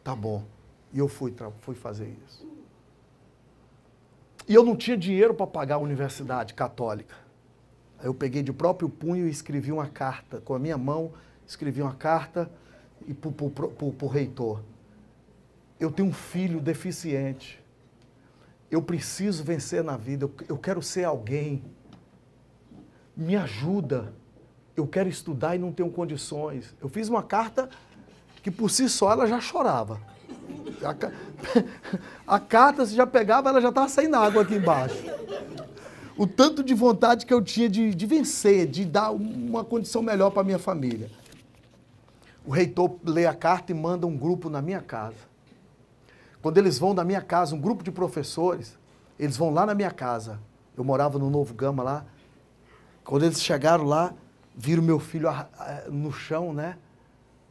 Tá bom. E eu fui fazer isso. E eu não tinha dinheiro para pagar a Universidade Católica. Aí eu peguei de próprio punho e escrevi uma carta, com a minha mão, escrevi uma carta e para o reitor. Eu tenho um filho deficiente. Eu preciso vencer na vida, eu quero ser alguém. Me ajuda. Eu quero estudar e não tenho condições. Eu fiz uma carta que por si só ela já chorava. A carta, se já pegava, ela já estava saindo água aqui embaixo. O tanto de vontade que eu tinha de vencer, de dar uma condição melhor para a minha família. O reitor lê a carta e manda um grupo na minha casa. Quando eles vão na minha casa, um grupo de professores, eles vão lá na minha casa. Eu morava no Novo Gama lá. Quando eles chegaram lá, viram meu filho no chão, né?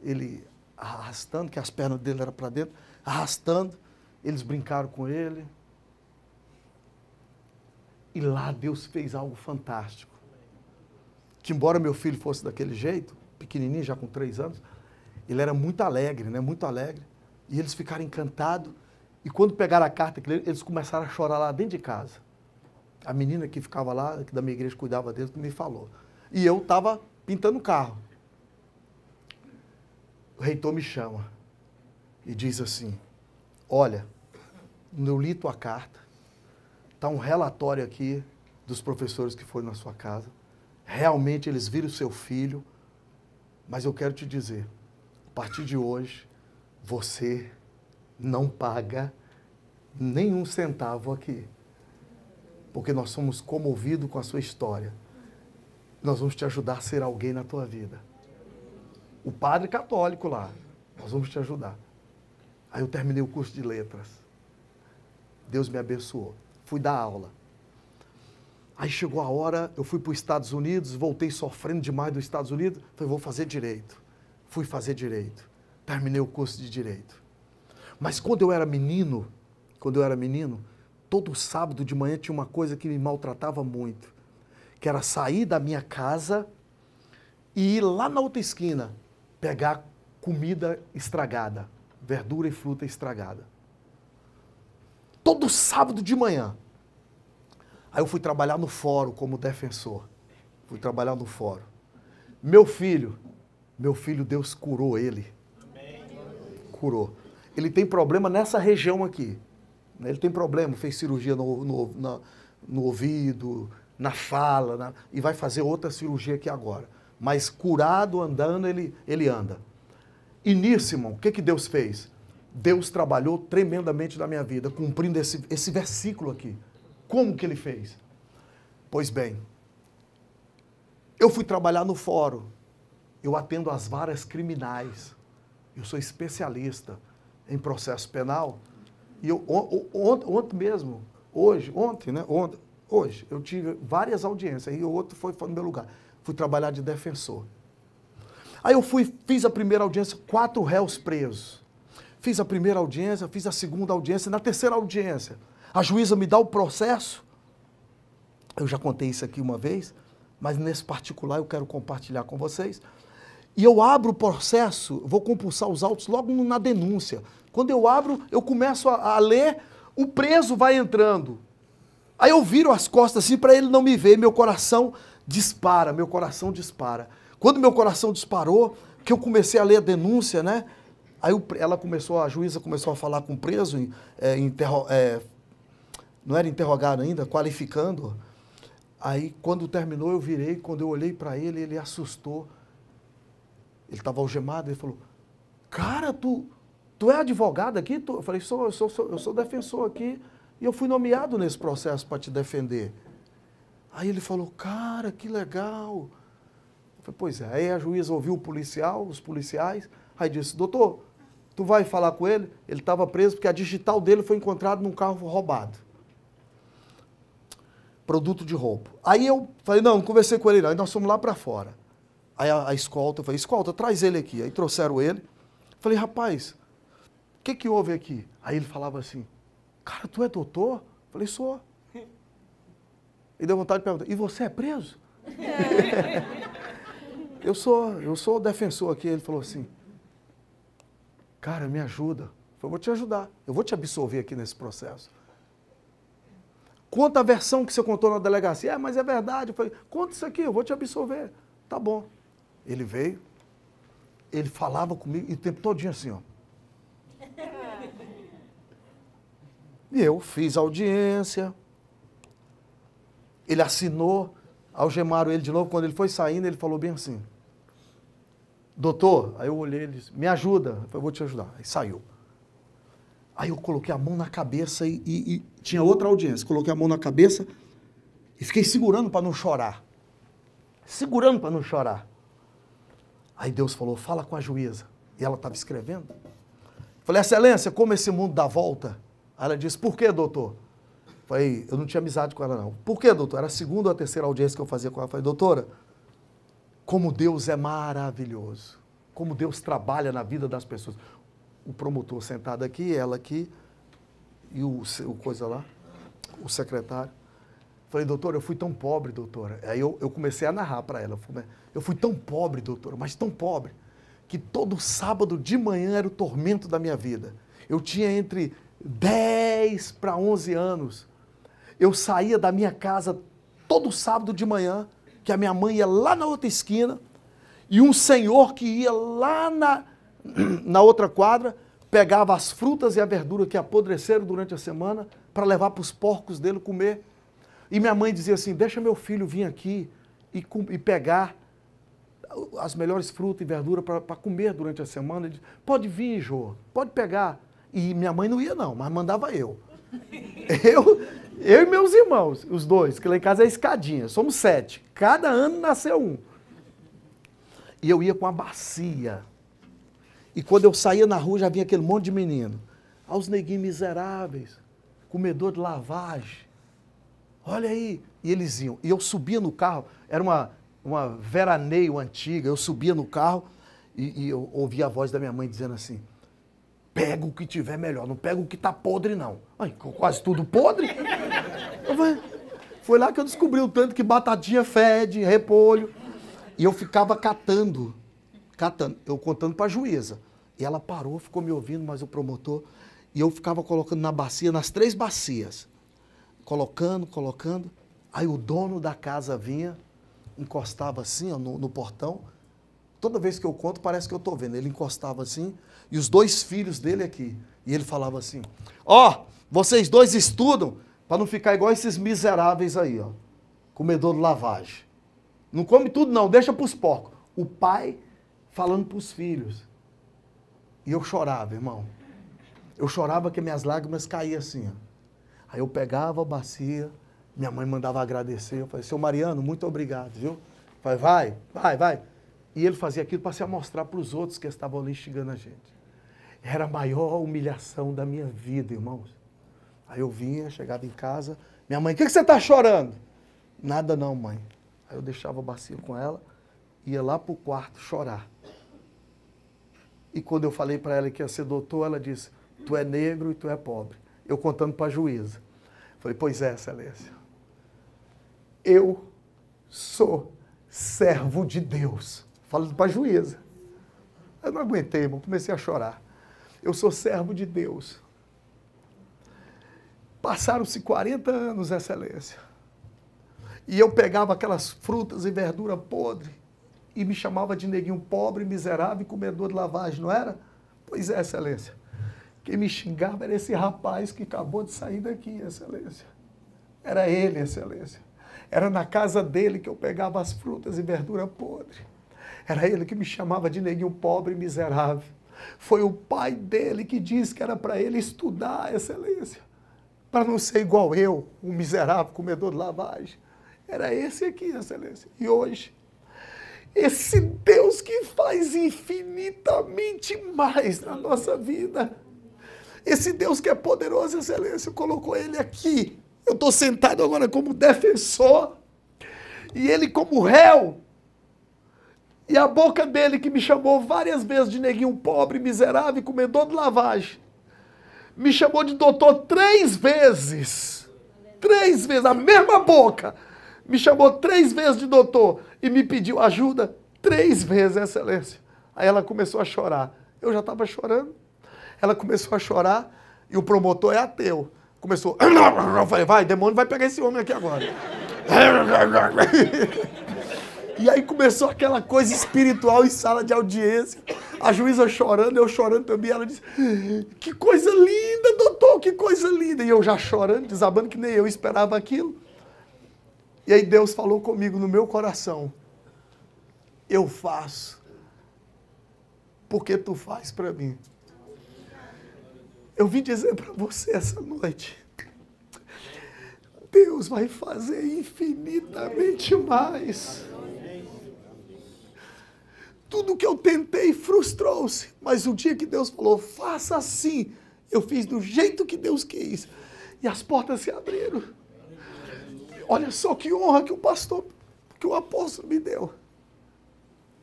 Ele arrastando, que as pernas dele eram para dentro, arrastando. Eles brincaram com ele. E lá Deus fez algo fantástico. Que embora meu filho fosse daquele jeito, pequenininho, já com 3 anos, ele era muito alegre, né? Muito alegre. E eles ficaram encantados. E quando pegaram a carta, eles começaram a chorar lá dentro de casa. A menina que ficava lá, que da minha igreja cuidava deles, me falou. E eu estava pintando o carro. O reitor me chama e diz assim, olha, eu li tua carta, está um relatório aqui dos professores que foram na sua casa. Realmente eles viram o seu filho, mas eu quero te dizer, a partir de hoje, você não paga nenhum centavo aqui. Porque nós somos comovidos com a sua história. Nós vamos te ajudar a ser alguém na tua vida. O padre católico lá, nós vamos te ajudar. Aí eu terminei o curso de letras. Deus me abençoou. Fui dar aula. Aí chegou a hora, eu fui para os Estados Unidos, voltei sofrendo demais dos Estados Unidos. Falei, vou fazer direito. Fui fazer direito. Terminei o curso de direito. Mas quando eu era menino, todo sábado de manhã tinha uma coisa que me maltratava muito, que era sair da minha casa e ir lá na outra esquina pegar comida estragada, verdura e fruta estragada. Todo sábado de manhã. Aí eu fui trabalhar no fórum como defensor. Fui trabalhar no fórum. Meu filho, Deus curou ele. Curou. Ele tem problema nessa região aqui. Ele tem problema, fez cirurgia no ouvido, na fala, e vai fazer outra cirurgia aqui agora. Mas curado, andando, ele anda. E nisso, irmão, o que Deus fez? Deus trabalhou tremendamente na minha vida, cumprindo esse versículo aqui. Como que ele fez? Pois bem, eu fui trabalhar no fórum, eu atendo as varas criminais, eu sou especialista em processo penal, e eu, ontem mesmo, hoje, eu tive várias audiências, e o outro foi no meu lugar, fui trabalhar de defensor. Aí eu fiz a primeira audiência, 4 réus presos. Fiz a primeira audiência, fiz a segunda audiência, na terceira audiência, a juíza me dá o processo, eu já contei isso aqui uma vez, mas nesse particular eu quero compartilhar com vocês, e eu abro o processo, vou compulsar os autos logo na denúncia. Quando eu abro, eu começo a ler, o preso vai entrando. Aí eu viro as costas assim para ele não me ver, meu coração dispara. Quando meu coração disparou, que eu comecei a ler a denúncia, né? Aí a juíza começou a falar com o preso, não era interrogado ainda, qualificando. Aí quando terminou eu virei, quando eu olhei para ele, ele assustou. Ele estava algemado, ele falou, cara, tu é advogado aqui? Eu falei, eu sou defensor aqui e eu fui nomeado nesse processo para te defender. Aí ele falou, cara, que legal. Eu falei, pois é. Aí a juíza ouviu os policiais, aí disse, doutor, tu vai falar com ele? Ele estava preso porque a digital dele foi encontrada num carro roubado. Produto de roubo. Aí eu falei, não conversei com ele não, aí nós fomos lá para fora. Aí a escolta, eu falei, escolta, traz ele aqui. Aí trouxeram ele. Falei, rapaz, o que houve aqui? Aí ele falava assim, cara, tu é doutor? Eu falei, sou. E deu vontade de perguntar, e você é preso? Eu sou defensor aqui. Ele falou assim, cara, me ajuda. Eu falei, vou te ajudar, eu vou te absolver aqui nesse processo. Conta a versão que você contou na delegacia. Mas é verdade. Eu falei, conta isso aqui, eu vou te absolver. Tá bom. Ele veio, ele falava comigo e o tempo todinho assim, ó. E eu fiz a audiência, ele assinou, algemaram ele de novo. Quando ele foi saindo, ele falou bem assim, doutor, aí eu olhei, ele disse, me ajuda. Eu falei, eu vou te ajudar. Aí saiu. Aí eu coloquei a mão na cabeça e tinha outra audiência. Coloquei a mão na cabeça e fiquei segurando para não chorar. Aí Deus falou, fala com a juíza. E ela estava escrevendo. Falei, excelência, como esse mundo dá volta? Aí ela disse, por que, doutor? Falei, eu não tinha amizade com ela, não. Por que, doutor? Era a segunda ou a terceira audiência que eu fazia com ela. Falei, doutora, como Deus é maravilhoso. Como Deus trabalha na vida das pessoas. O promotor sentado aqui, ela aqui, e o coisa lá, o secretário. Falei, doutora, eu fui tão pobre, doutora. Aí eu comecei a narrar para ela. Eu fui tão pobre, doutora, mas tão pobre, que todo sábado de manhã era o tormento da minha vida. Eu tinha entre 10 para 11 anos. Eu saía da minha casa todo sábado de manhã, que a minha mãe ia lá na outra esquina, e um senhor que ia lá na outra quadra, pegava as frutas e a verdura que apodreceram durante a semana para levar para os porcos dele comer. E minha mãe dizia assim, deixa meu filho vir aqui e pegar as melhores frutas e verduras para comer durante a semana. Ele disse, pode vir, Jô, pode pegar. E minha mãe não ia não, mas mandava eu. Eu e meus irmãos, os dois, que lá em casa é escadinha, somos 7. Cada ano nasceu um. E eu ia com a bacia. E quando eu saía na rua, já vinha aquele monte de menino. Aos neguinhos miseráveis, comedor de lavagem. Olha aí. E eles iam. E eu subia no carro, era uma veraneio antiga, eu subia no carro e eu ouvia a voz da minha mãe dizendo assim, pega o que tiver melhor, não pega o que tá podre não. Ai, quase tudo podre. Foi lá que eu descobri o tanto que batatinha fede, repolho. E eu ficava catando, eu contando para a juíza. E ela parou, ficou me ouvindo, mas o promotor, e eu ficava colocando na bacia, nas 3 bacias. Colocando. Aí o dono da casa vinha, encostava assim, ó, no portão. Toda vez que eu conto, parece que eu estou vendo. Ele encostava assim, e os 2 filhos dele aqui. E ele falava assim, ó, Vocês dois estudam para não ficar igual esses miseráveis aí, ó. Comedor de lavagem. Não come tudo não, deixa para os porcos. O pai falando para os filhos. E eu chorava, irmão. Eu chorava que minhas lágrimas caíam assim, ó. Aí eu pegava a bacia, minha mãe mandava agradecer. Eu falei, seu Mariano, muito obrigado, viu? Eu falei, vai. E ele fazia aquilo para se mostrar para os outros que estavam ali instigando a gente. Era a maior humilhação da minha vida, irmãos. Aí eu vinha, chegava em casa, minha mãe, o que você está chorando? Nada não, mãe. Aí eu deixava a bacia com ela, ia lá para o quarto chorar. E quando eu falei para ela que ia ser doutor, ela disse, tu é negro e tu é pobre. Eu contando para a juíza. Falei, pois é, excelência. Eu sou servo de Deus. Falando para a juíza. Eu não aguentei, irmão, comecei a chorar. Eu sou servo de Deus. Passaram-se 40 anos, excelência. E eu pegava aquelas frutas e verdura podre e me chamava de neguinho pobre, miserável e comedor de lavagem, não era? Pois é, excelência. Quem me xingava era esse rapaz que acabou de sair daqui, excelência. Era ele, excelência. Era na casa dele que eu pegava as frutas e verdura podre. Era ele que me chamava de neguinho pobre e miserável. Foi o pai dele que disse que era para ele estudar, excelência. Para não ser igual eu, um miserável comedor de lavagem. Era esse aqui, excelência. E hoje, esse Deus que faz infinitamente mais na nossa vida. Esse Deus que é poderoso, excelência, colocou ele aqui. Eu estou sentado agora como defensor. E ele como réu. E a boca dele que me chamou várias vezes de neguinho pobre, miserável e comedor de lavagem. Me chamou de doutor 3 vezes. 3 vezes, a mesma boca. Me chamou 3 vezes de doutor e me pediu ajuda 3 vezes, excelência. Aí ela começou a chorar. Eu já estava chorando. Ela começou a chorar e o promotor é ateu. Começou... Eu falei, vai, demônio vai pegar esse homem aqui agora. E aí começou aquela coisa espiritual em sala de audiência. A juíza chorando, eu chorando também. Ela disse, que coisa linda, doutor, que coisa linda. E eu já chorando, desabando, que nem eu esperava aquilo. E aí Deus falou comigo no meu coração. Eu faço porque tu faz para mim. Eu vim dizer para você essa noite. Deus vai fazer infinitamente mais. Tudo que eu tentei frustrou-se. Mas o dia que Deus falou, faça assim, eu fiz do jeito que Deus quis. E as portas se abriram. Olha só que honra que o pastor, que o apóstolo me deu.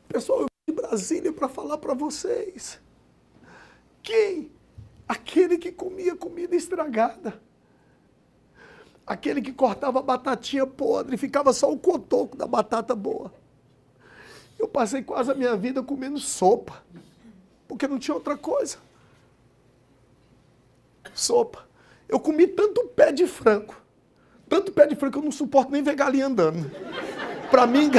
Pessoal, eu vim de Brasília para falar para vocês. Quem? Aquele que comia comida estragada. Aquele que cortava batatinha podre, ficava só o cotoco da batata boa. Eu passei quase a minha vida comendo sopa, porque não tinha outra coisa. Sopa. Eu comi tanto pé de frango que eu não suporto nem ver galinha andando. Para mim...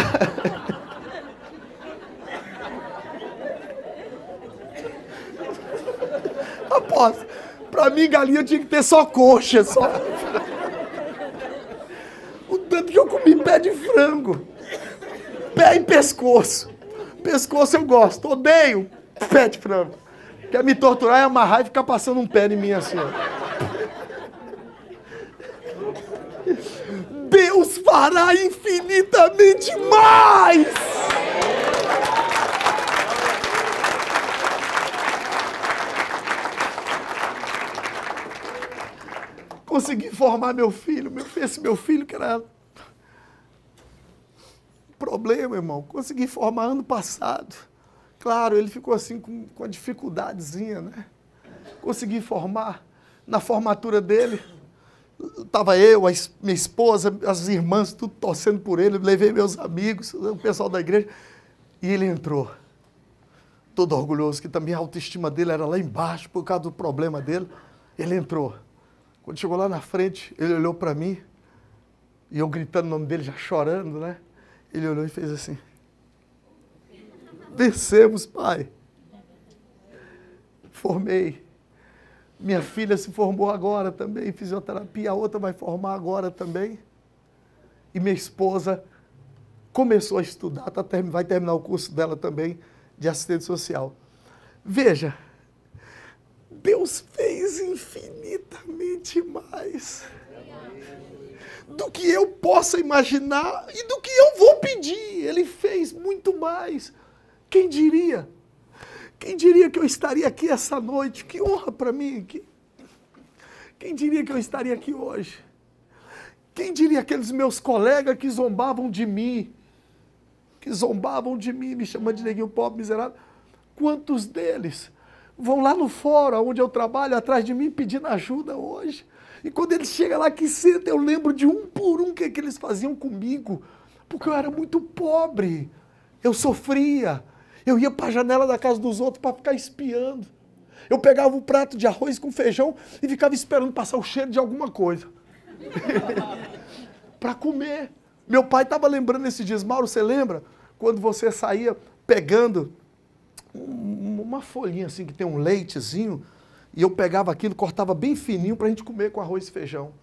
Apóstolo, para mim galinha tinha que ter só coxa, só... O tanto que eu comi pé de frango. Pé e pescoço. Pescoço eu gosto, odeio pé de frango. Quer me torturar e amarrar e ficar passando um pé em mim assim, ó. Deus fará infinitamente mais. Consegui formar meu filho, esse meu filho que era problema, irmão. Consegui formar ano passado. Claro, ele ficou assim com a dificuldadezinha, né? Consegui formar. Na formatura dele, estava eu, minha esposa, as irmãs, tudo torcendo por ele. Levei meus amigos, o pessoal da igreja. E ele entrou. Todo orgulhoso, que também a autoestima dele era lá embaixo, por causa do problema dele. Ele entrou. Quando chegou lá na frente, ele olhou para mim, e eu gritando o nome dele, já chorando, né? Ele olhou e fez assim. Vencemos, pai. Formei. Minha filha se formou agora também em fisioterapia, a outra vai formar agora também. E minha esposa começou a estudar, vai terminar o curso dela também de assistente social. Veja, Deus fez infinitamente mais do que eu possa imaginar e do que eu vou pedir. Ele fez muito mais. Quem diria? Quem diria que eu estaria aqui essa noite? Que honra para mim. Quem diria que eu estaria aqui hoje? Quem diria aqueles meus colegas que zombavam de mim? Me chamando de neguinho pobre, miserável. Quantos deles vão lá no fórum onde eu trabalho, atrás de mim, pedindo ajuda hoje? E quando eles chegam lá que senta, eu lembro de um por um que eles faziam comigo, porque eu era muito pobre, eu sofria, eu ia para a janela da casa dos outros para ficar espiando. Eu pegava um prato de arroz com feijão e ficava esperando passar o cheiro de alguma coisa. Para comer. Meu pai estava lembrando esses dias, Mauro, você lembra? Quando você saía pegando uma folhinha assim que tem um leitezinho, e eu pegava aquilo, cortava bem fininho para a gente comer com arroz e feijão.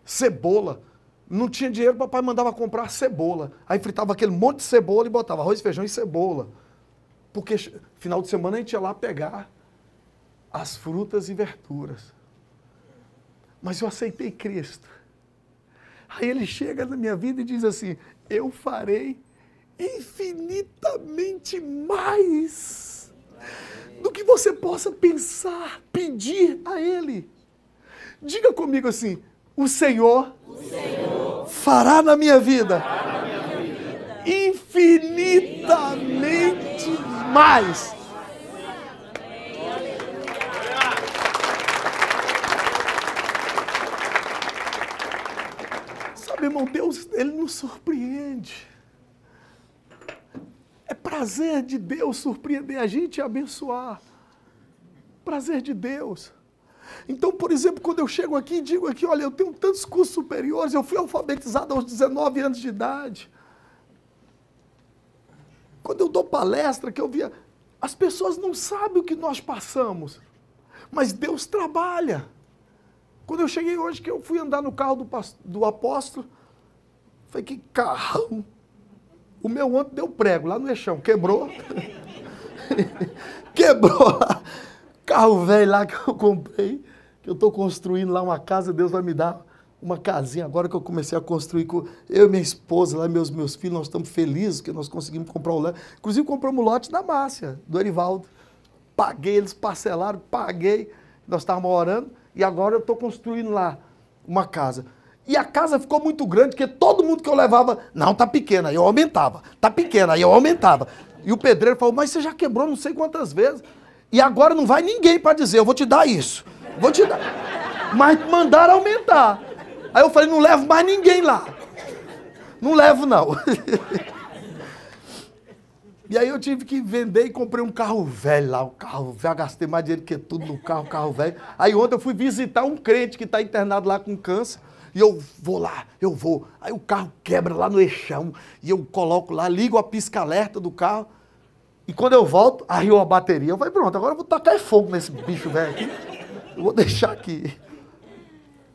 Cebola. Não tinha dinheiro, papai mandava comprar cebola. Aí fritava aquele monte de cebola e botava arroz, feijão e cebola. Porque final de semana a gente ia lá pegar as frutas e verduras. Mas eu aceitei Cristo. Aí ele chega na minha vida e diz assim, eu farei infinitamente mais do que você possa pensar, pedir a Ele. Diga comigo assim, o Senhor fará na minha vida infinitamente mais. Sabe, irmão, Deus, Ele nos surpreende. É prazer de Deus surpreender a gente e abençoar. Prazer de Deus. Então, por exemplo, quando eu chego aqui e digo aqui, olha, eu tenho tantos cursos superiores, eu fui alfabetizado aos 19 anos de idade. Quando eu dou palestra, que eu via, as pessoas não sabem o que nós passamos, mas Deus trabalha. Quando eu cheguei hoje, que eu fui andar no carro do apóstolo, falei, que carrão. O meu ontem deu prego lá no eixão, quebrou. Quebrou lá. Carro velho lá que eu comprei, que eu estou construindo lá uma casa, Deus vai me dar uma casinha agora que eu comecei a construir com eu e minha esposa, lá meus filhos, nós estamos felizes que nós conseguimos comprar o lote. Inclusive compramos o lote da Márcia, do Erivaldo. Paguei, eles parcelaram, paguei, nós estávamos orando e agora eu estou construindo lá uma casa. E a casa ficou muito grande, porque todo mundo que eu levava, não, tá pequena, aí eu aumentava, tá pequena, aí eu aumentava. E o pedreiro falou, mas você já quebrou não sei quantas vezes. E agora não vai ninguém para dizer, eu vou te dar isso. Vou te dar. Mas mandaram aumentar. Aí eu falei, não levo mais ninguém lá. Não levo, não. E aí eu tive que vender e comprei um carro velho lá. O carro velho, gastei mais dinheiro que tudo no carro velho. Aí ontem eu fui visitar um crente que está internado lá com câncer. E eu vou lá, eu vou. Aí o carro quebra lá no eixão. E eu coloco lá, ligo a pisca-alerta do carro. E quando eu volto, arriou a bateria. Eu falei, pronto, agora eu vou tacar fogo nesse bicho velho aqui. Eu vou deixar aqui.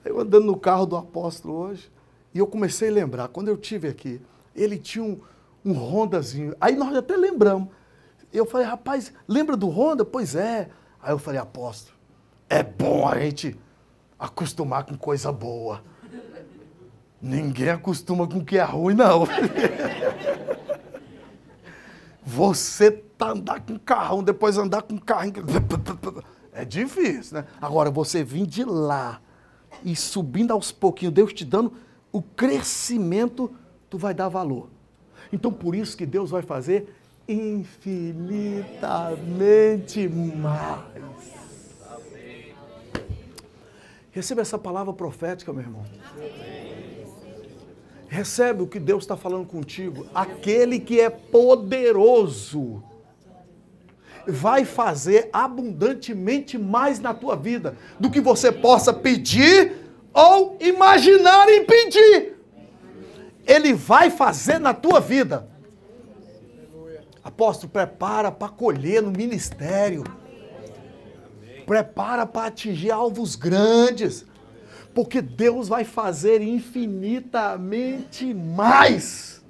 Eu andando no carro do apóstolo hoje, e eu comecei a lembrar, quando eu estive aqui, ele tinha um Hondazinho. Aí nós até lembramos. Eu falei, rapaz, lembra do Honda? Pois é. Aí eu falei, apóstolo, é bom a gente acostumar com coisa boa. Ninguém acostuma com o que é ruim, não. Você tá andar com carrão, depois andar com carrinho. É difícil, né? Agora, você vir de lá e subindo aos pouquinhos, Deus te dando o crescimento, tu vai dar valor. Então, por isso que Deus vai fazer infinitamente mais. Receba essa palavra profética, meu irmão. Recebe o que Deus está falando contigo. Aquele que é poderoso vai fazer abundantemente mais na tua vida do que você possa pedir ou imaginar em pedir. Ele vai fazer na tua vida. Apóstolo, prepara para colher no ministério. prepara para atingir alvos grandes, porque Deus vai fazer infinitamente mais.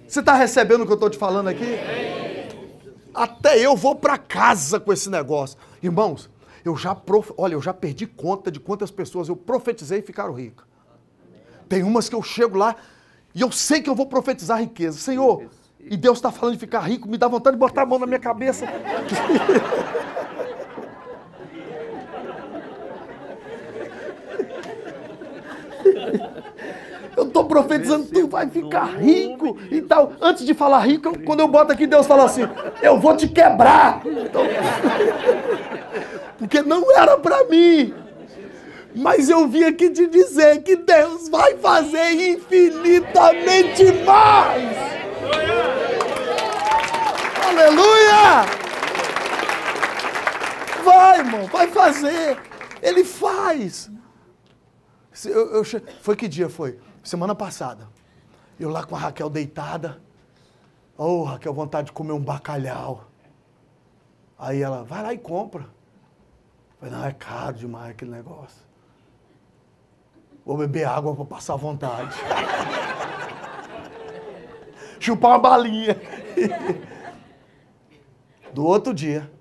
Você está recebendo o que eu estou te falando aqui? Até eu vou para casa com esse negócio. Irmãos, olha, eu já perdi conta de quantas pessoas eu profetizei e ficaram ricas. Tem umas que eu chego lá e eu sei que eu vou profetizar riqueza. Senhor, e Deus está falando de ficar rico, me dá vontade de botar a mão na minha cabeça. Eu estou profetizando, tu vai ficar rico e tal. Antes de falar rico, quando eu boto aqui, Deus fala assim, eu vou te quebrar. Então, porque não era para mim. Mas eu vim aqui te dizer que Deus vai fazer infinitamente mais. Aleluia! Vai, irmão, vai fazer. Ele faz. Foi que dia foi? Semana passada. Eu lá com a Raquel deitada. Oh, Raquel, vontade de comer um bacalhau. Aí ela, vai lá e compra. Eu falei, não, é caro demais aquele negócio. Vou beber água para passar vontade. Chupar uma balinha. Do outro dia,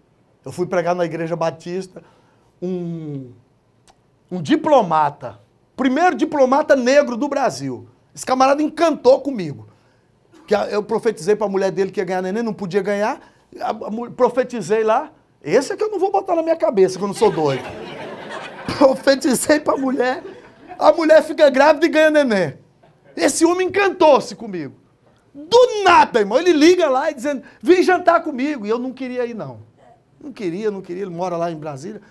eu fui pregar na Igreja Batista, um diplomata, primeiro diplomata negro do Brasil. Esse camarada encantou comigo. Eu profetizei para a mulher dele que ia ganhar neném, não podia ganhar. Profetizei lá. Esse é que eu não vou botar na minha cabeça, que eu não sou doido. Profetizei para a mulher fica grávida e ganha neném. Esse homem encantou-se comigo. Do nada, irmão. Ele liga lá e dizendo, vem jantar comigo. E eu não queria ir, não. Não queria. Ele mora lá em Brasília.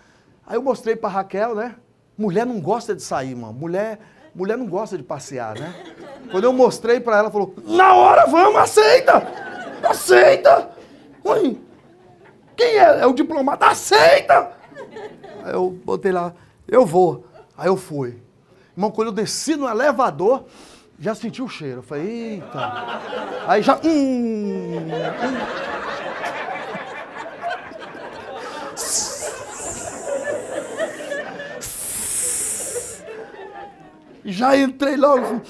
Aí eu mostrei para Raquel, né? Mulher não gosta de sair, irmão. Mulher não gosta de passear, né? Quando eu mostrei para ela, falou, na hora, vamos, aceita! Aceita! Oi, quem é? É o diplomata, aceita! Aí eu botei lá, eu vou. Aí eu fui. Irmão, quando eu desci no elevador, já senti o cheiro. Eu falei, eita. Aí já... Já entrei logo.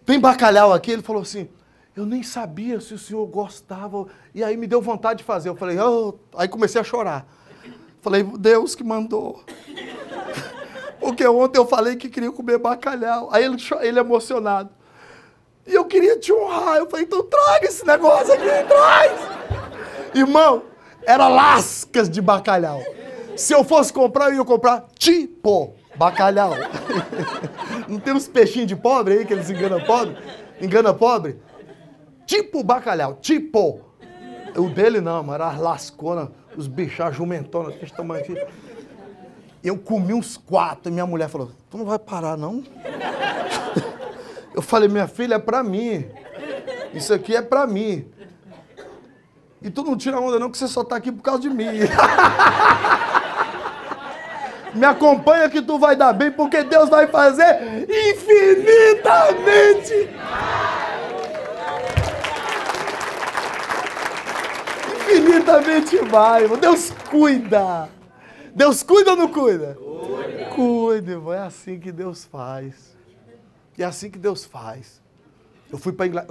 Tem bacalhau aqui? Ele falou assim, eu nem sabia se o senhor gostava. E aí me deu vontade de fazer. Eu falei, oh. Aí comecei a chorar. Falei, Deus que mandou. Porque ontem eu falei que queria comer bacalhau. Aí ele emocionado. E eu queria te honrar. Eu falei, então traga esse negócio aqui, traz. Irmão, era lascas de bacalhau. Se eu fosse comprar, eu ia comprar tipo bacalhau. Não tem uns peixinhos de pobre aí que eles enganam pobre? Engana pobre? Tipo bacalhau, tipo. O dele não, mas era as lasconas, os bichos, jumentonas, desse tamanho aqui. Eu comi uns 4 e minha mulher falou, tu não vai parar, não? Eu falei, minha filha, é pra mim. Isso aqui é pra mim. E tu não tira onda não, que você só tá aqui por causa de mim. Me acompanha que tu vai dar bem, porque Deus vai fazer infinitamente. Infinitamente mais. Deus cuida. Deus cuida ou não cuida? Cuida, irmão. É assim que Deus faz. E é assim que Deus faz. Eu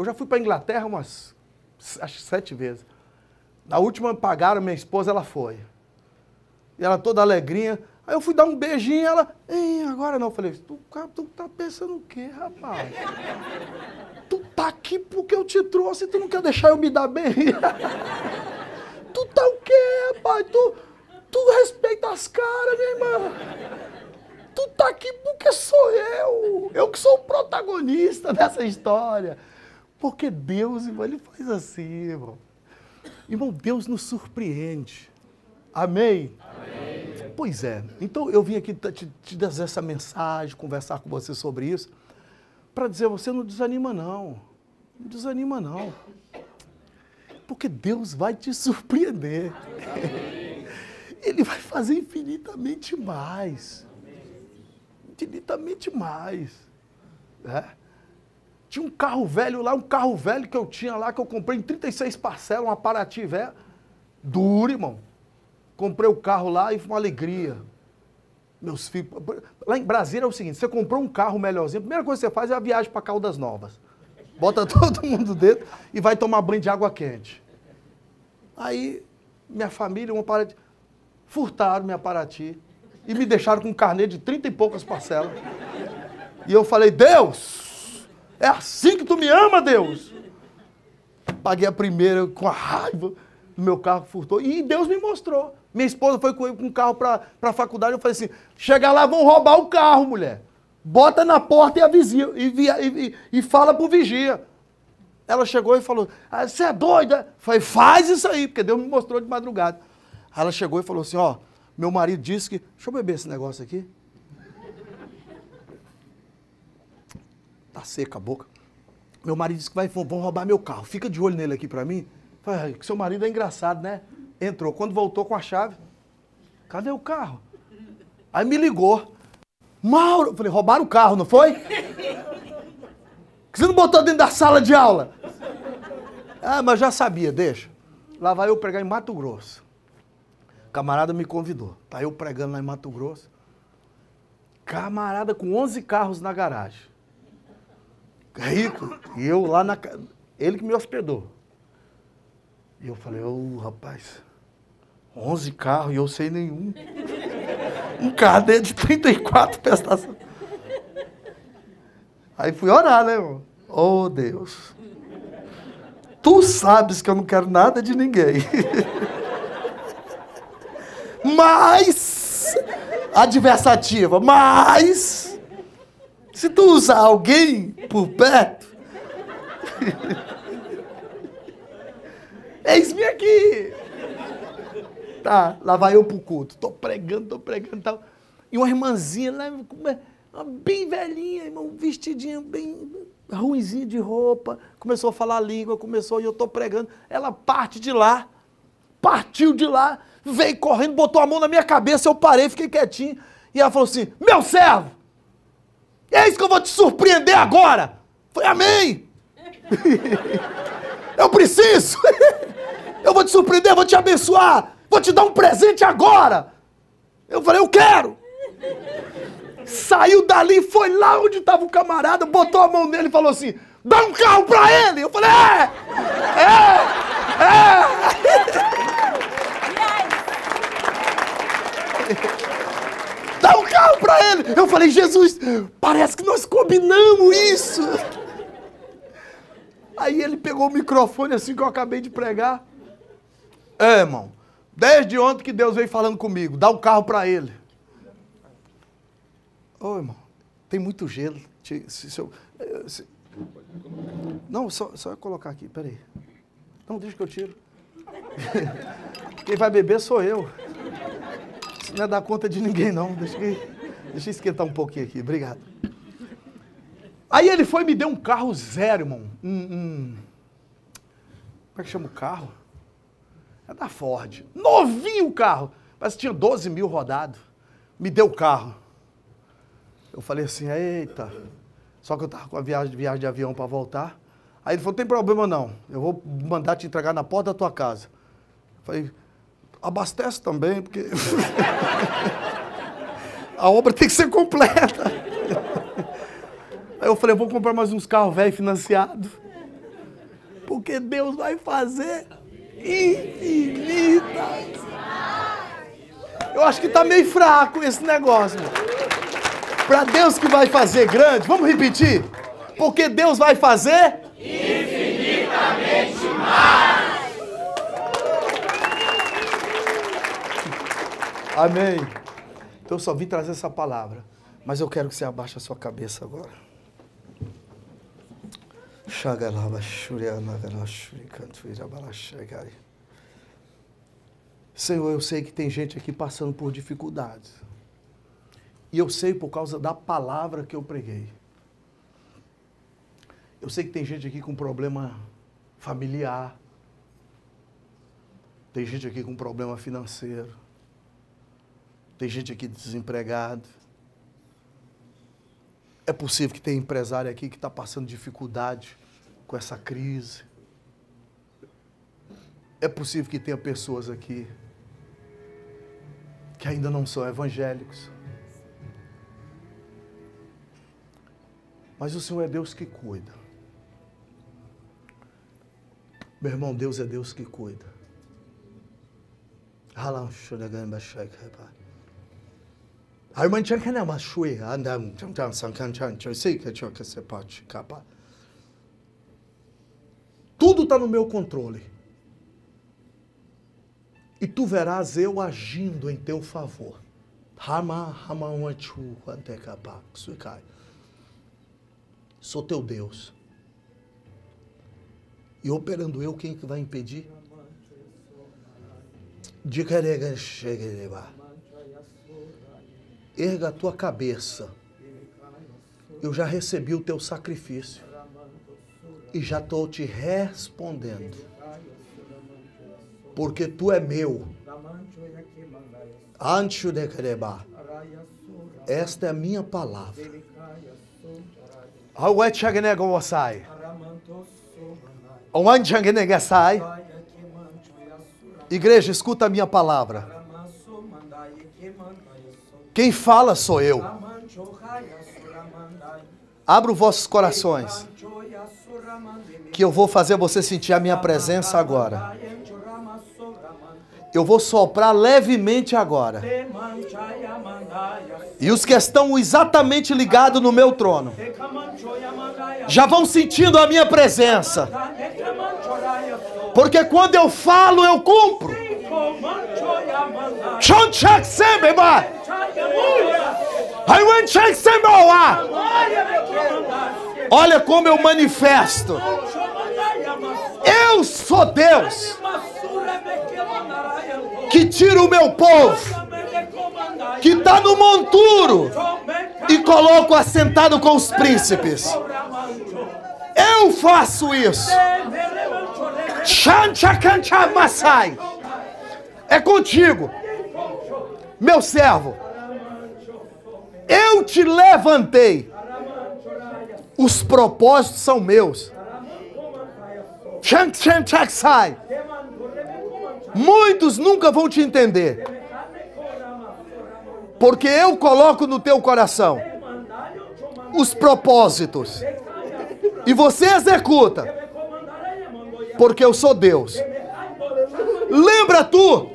já fui para a Inglaterra umas, acho que 7 vezes. Na última pagaram, minha esposa, ela foi. E ela toda alegrinha. Aí eu fui dar um beijinho, ela, agora não. Eu falei, tu tá pensando o quê, rapaz? Tu tá aqui porque eu te trouxe e tu não quer deixar eu me dar bem? Tu tá o quê, rapaz? Tu respeita as caras, minha irmã. Tu tá aqui porque sou eu. Eu que sou o protagonista dessa história. Porque Deus, irmão, ele faz assim, irmão. Irmão, Deus nos surpreende. Amém? Amém. Pois é. Então eu vim aqui te dar essa mensagem, conversar com você sobre isso, para dizer, você não desanima não. Não desanima não. Porque Deus vai te surpreender. Amém. Ele vai fazer infinitamente mais. Infinitamente mais. É? Tinha um carro velho lá, um carro velho que eu tinha lá, que eu comprei em 36 parcelas, uma Paraty velha. Duro, irmão. Comprei o carro lá e foi uma alegria. Meus filhos... Lá em Brasília é o seguinte, você comprou um carro melhorzinho, a primeira coisa que você faz é a viagem para Caldas Novas. Bota todo mundo dentro e vai tomar banho de água quente. Aí, minha família, furtaram minha Paraty e me deixaram com um carnê de 30 e poucas parcelas. E eu falei, Deus, é assim que tu me ama, Deus? Paguei a primeira com a raiva do meu carro que furtou. E Deus me mostrou. Minha esposa foi com um carro para a faculdade. Eu falei assim, chega lá, vão roubar o carro, mulher. Bota na porta e avisa, e fala pro vigia. Ela chegou e falou, você é doida? Eu falei, faz isso aí, porque Deus me mostrou de madrugada. Aí ela chegou e falou assim, ó, meu marido disse que... Deixa eu beber esse negócio aqui. Tá seca a boca. Meu marido disse que vão roubar meu carro. Fica de olho nele aqui pra mim. Eu falei, seu marido é engraçado, né? Entrou. Quando voltou com a chave, cadê o carro? Aí me ligou. Mauro, eu falei, roubaram o carro, não foi? Que você não botou dentro da sala de aula? Ah, mas já sabia, deixa. Lá vai eu pregar em Mato Grosso. O camarada me convidou. Tá eu pregando lá em Mato Grosso. Camarada com 11 carros na garagem. Rico. E eu lá na... Ele que me hospedou. E eu falei, rapaz, 11 carros e eu sei nenhum. Um carro de 34 prestações. Aí fui orar, né, irmão? Oh, Deus. Tu sabes que eu não quero nada de ninguém. Mas, adversativa, mas, se tu usar alguém por perto, eis-me aqui. Tá, lá vai eu pro culto. Tô pregando e tal. E uma irmãzinha lá, bem velhinha, irmão, vestidinha bem ruinzinha de roupa. Começou a falar a língua, e eu tô pregando. Ela partiu de lá, veio correndo, botou a mão na minha cabeça, eu parei, fiquei quietinho. E ela falou assim, meu servo, é isso que eu vou te surpreender agora. Eu falei, amém. Eu preciso. Eu vou te surpreender, vou te abençoar. Vou te dar um presente agora. Eu falei, eu quero. Saiu dali, foi lá onde estava o camarada, botou a mão nele e falou assim, dá um carro pra ele. Eu falei, dá um carro pra ele. Eu falei, Jesus, parece que nós combinamos isso. Aí ele pegou o microfone assim que eu acabei de pregar. Irmão, desde ontem que Deus veio falando comigo, dá um carro pra ele. Ô, irmão, tem muito gelo. Não, só colocar aqui, peraí. Não, deixa que eu tiro. Quem vai beber sou eu. Isso não é dar conta de ninguém, não. Deixa eu esquentar um pouquinho aqui, obrigado. Aí ele foi e me deu um carro zero, irmão. Como é que chama o carro? É da Ford. Novinho o carro. Mas tinha 12 mil rodado. Me deu o carro. Eu falei assim, eita. Só que eu tava com a viagem de avião para voltar. Aí ele falou, não tem problema não. Eu vou mandar te entregar na porta da tua casa. Eu falei, abastece também, porque... a obra tem que ser completa. Aí eu falei, eu vou comprar mais uns carros velhos financiados. Porque Deus vai fazer infinitas. Eu acho que tá meio fraco esse negócio. Para Deus que vai fazer grande, vamos repetir? Porque Deus vai fazer infinitamente mais. Amém. Então eu só vim trazer essa palavra, mas eu quero que você abaixe a sua cabeça agora. Senhor, eu sei que tem gente aqui passando por dificuldades. E eu sei por causa da palavra que eu preguei. Eu sei que tem gente aqui com problema familiar. Tem gente aqui com problema financeiro. Tem gente aqui desempregado. É possível que tenha empresário aqui que está passando dificuldade com essa crise. É possível que tenha pessoas aqui que ainda não são evangélicos. Mas o Senhor é Deus que cuida. Meu irmão, Deus é Deus que cuida. Tudo está no meu controle. E tu verás eu agindo em teu favor. Sou teu Deus. E operando eu, quem que vai impedir? Erga a tua cabeça. Eu já recebi o teu sacrifício. E já estou te respondendo. Porque tu é meu. Esta é a minha palavra. Igreja, escuta a minha palavra. Quem fala sou eu. Abra os vossos corações, que eu vou fazer você sentir a minha presença agora. Eu vou soprar levemente agora. E os que estão exatamente ligados no meu trono já vão sentindo a minha presença. Porque quando eu falo, eu cumpro. Olha como eu manifesto. Eu sou Deus que tira o meu povo, que está no monturo, e coloco assentado com os príncipes. Eu faço isso. É contigo, meu servo. Eu te levantei. Os propósitos são meus. Muitos nunca vão te entender, porque eu coloco no teu coração os propósitos e você executa, porque eu sou Deus. Lembra tu,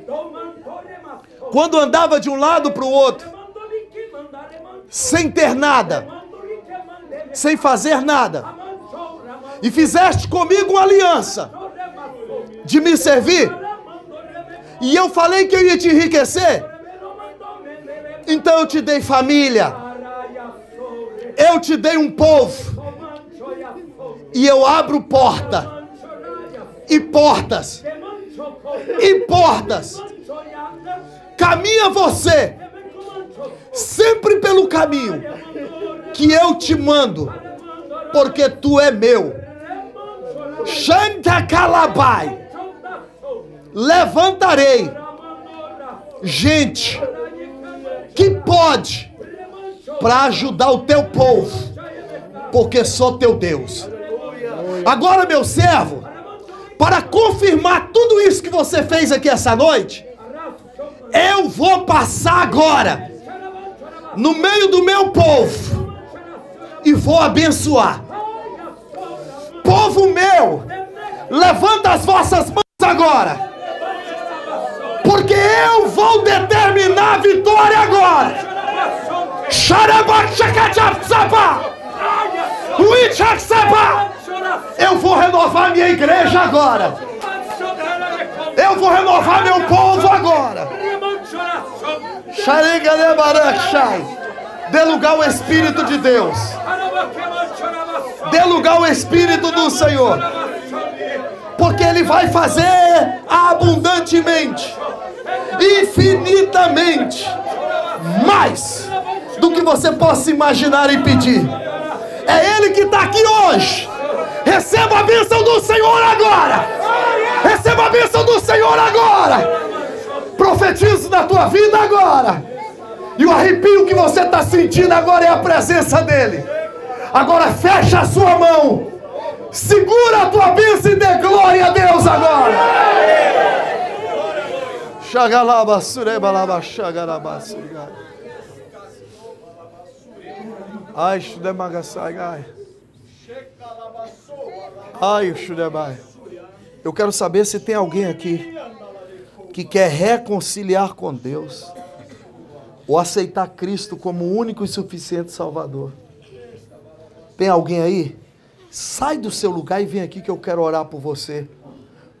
quando andava de um lado para o outro, sem ter nada, sem fazer nada, e fizeste comigo uma aliança de me servir, e eu falei que eu ia te enriquecer, então eu te dei família, eu te dei um povo, e eu abro porta, e portas, e portas. Caminha você, sempre pelo caminho que eu te mando, porque tu é meu. Shanta Calabai. Levantarei gente que pode para ajudar o teu povo, porque sou teu Deus. Agora, meu servo, para confirmar tudo isso que você fez aqui essa noite, eu vou passar agora no meio do meu povo e vou abençoar. Povo meu, levanta as vossas mãos agora, porque eu vou determinar a vitória agora. Eu vou renovar minha igreja agora. Eu vou renovar meu povo agora. Dê lugar ao Espírito de Deus. Dê lugar ao Espírito do Senhor, porque Ele vai fazer abundantemente, infinitamente, mais do que você possa imaginar e pedir. É Ele que está aqui hoje. Receba a bênção do Senhor agora. Receba a bênção do Senhor agora. Profetizo na tua vida agora. E o arrepio que você está sentindo agora é a presença dEle. Agora fecha a sua mão, segura a tua bênção e dê glória a Deus agora. Xagalaba, surebalaba, xagalaba, surigai. Ai, xudemagassai, gai. Ai, xudebai. Eu quero saber se tem alguém aqui que quer reconciliar com Deus ou aceitar Cristo como o único e suficiente Salvador. Tem alguém aí? Sai do seu lugar e vem aqui que eu quero orar por você.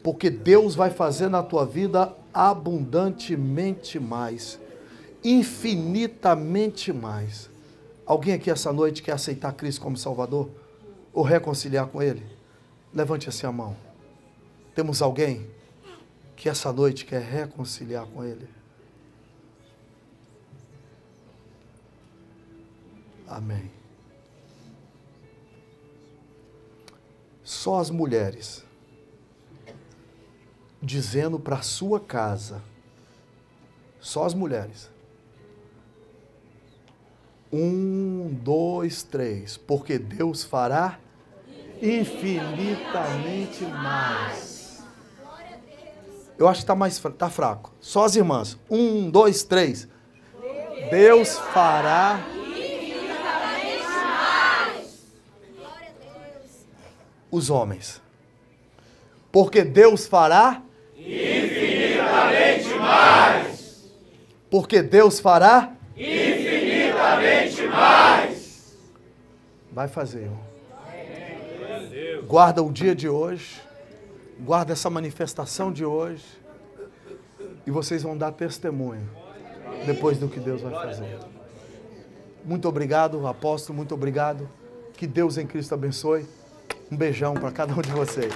Porque Deus vai fazer na tua vida abundantemente mais. Infinitamente mais. Alguém aqui essa noite quer aceitar Cristo como Salvador? Ou reconciliar com Ele? Levante assim a mão. Temos alguém que essa noite quer reconciliar com Ele? Amém. Só as mulheres dizendo para a sua casa, só as mulheres. 1, 2, 3, porque Deus fará infinitamente mais. Eu acho que está fraco. Só as irmãs. 1, 2, 3. Deus fará infinitamente mais. Os homens. Porque Deus fará infinitamente mais. Porque Deus fará infinitamente mais. Vai fazer, irmão. Guarda o dia de hoje. Guarda essa manifestação de hoje. E vocês vão dar testemunho depois do que Deus vai fazer. Muito obrigado, apóstolo. Muito obrigado. Que Deus em Cristo abençoe. Um beijão para cada um de vocês.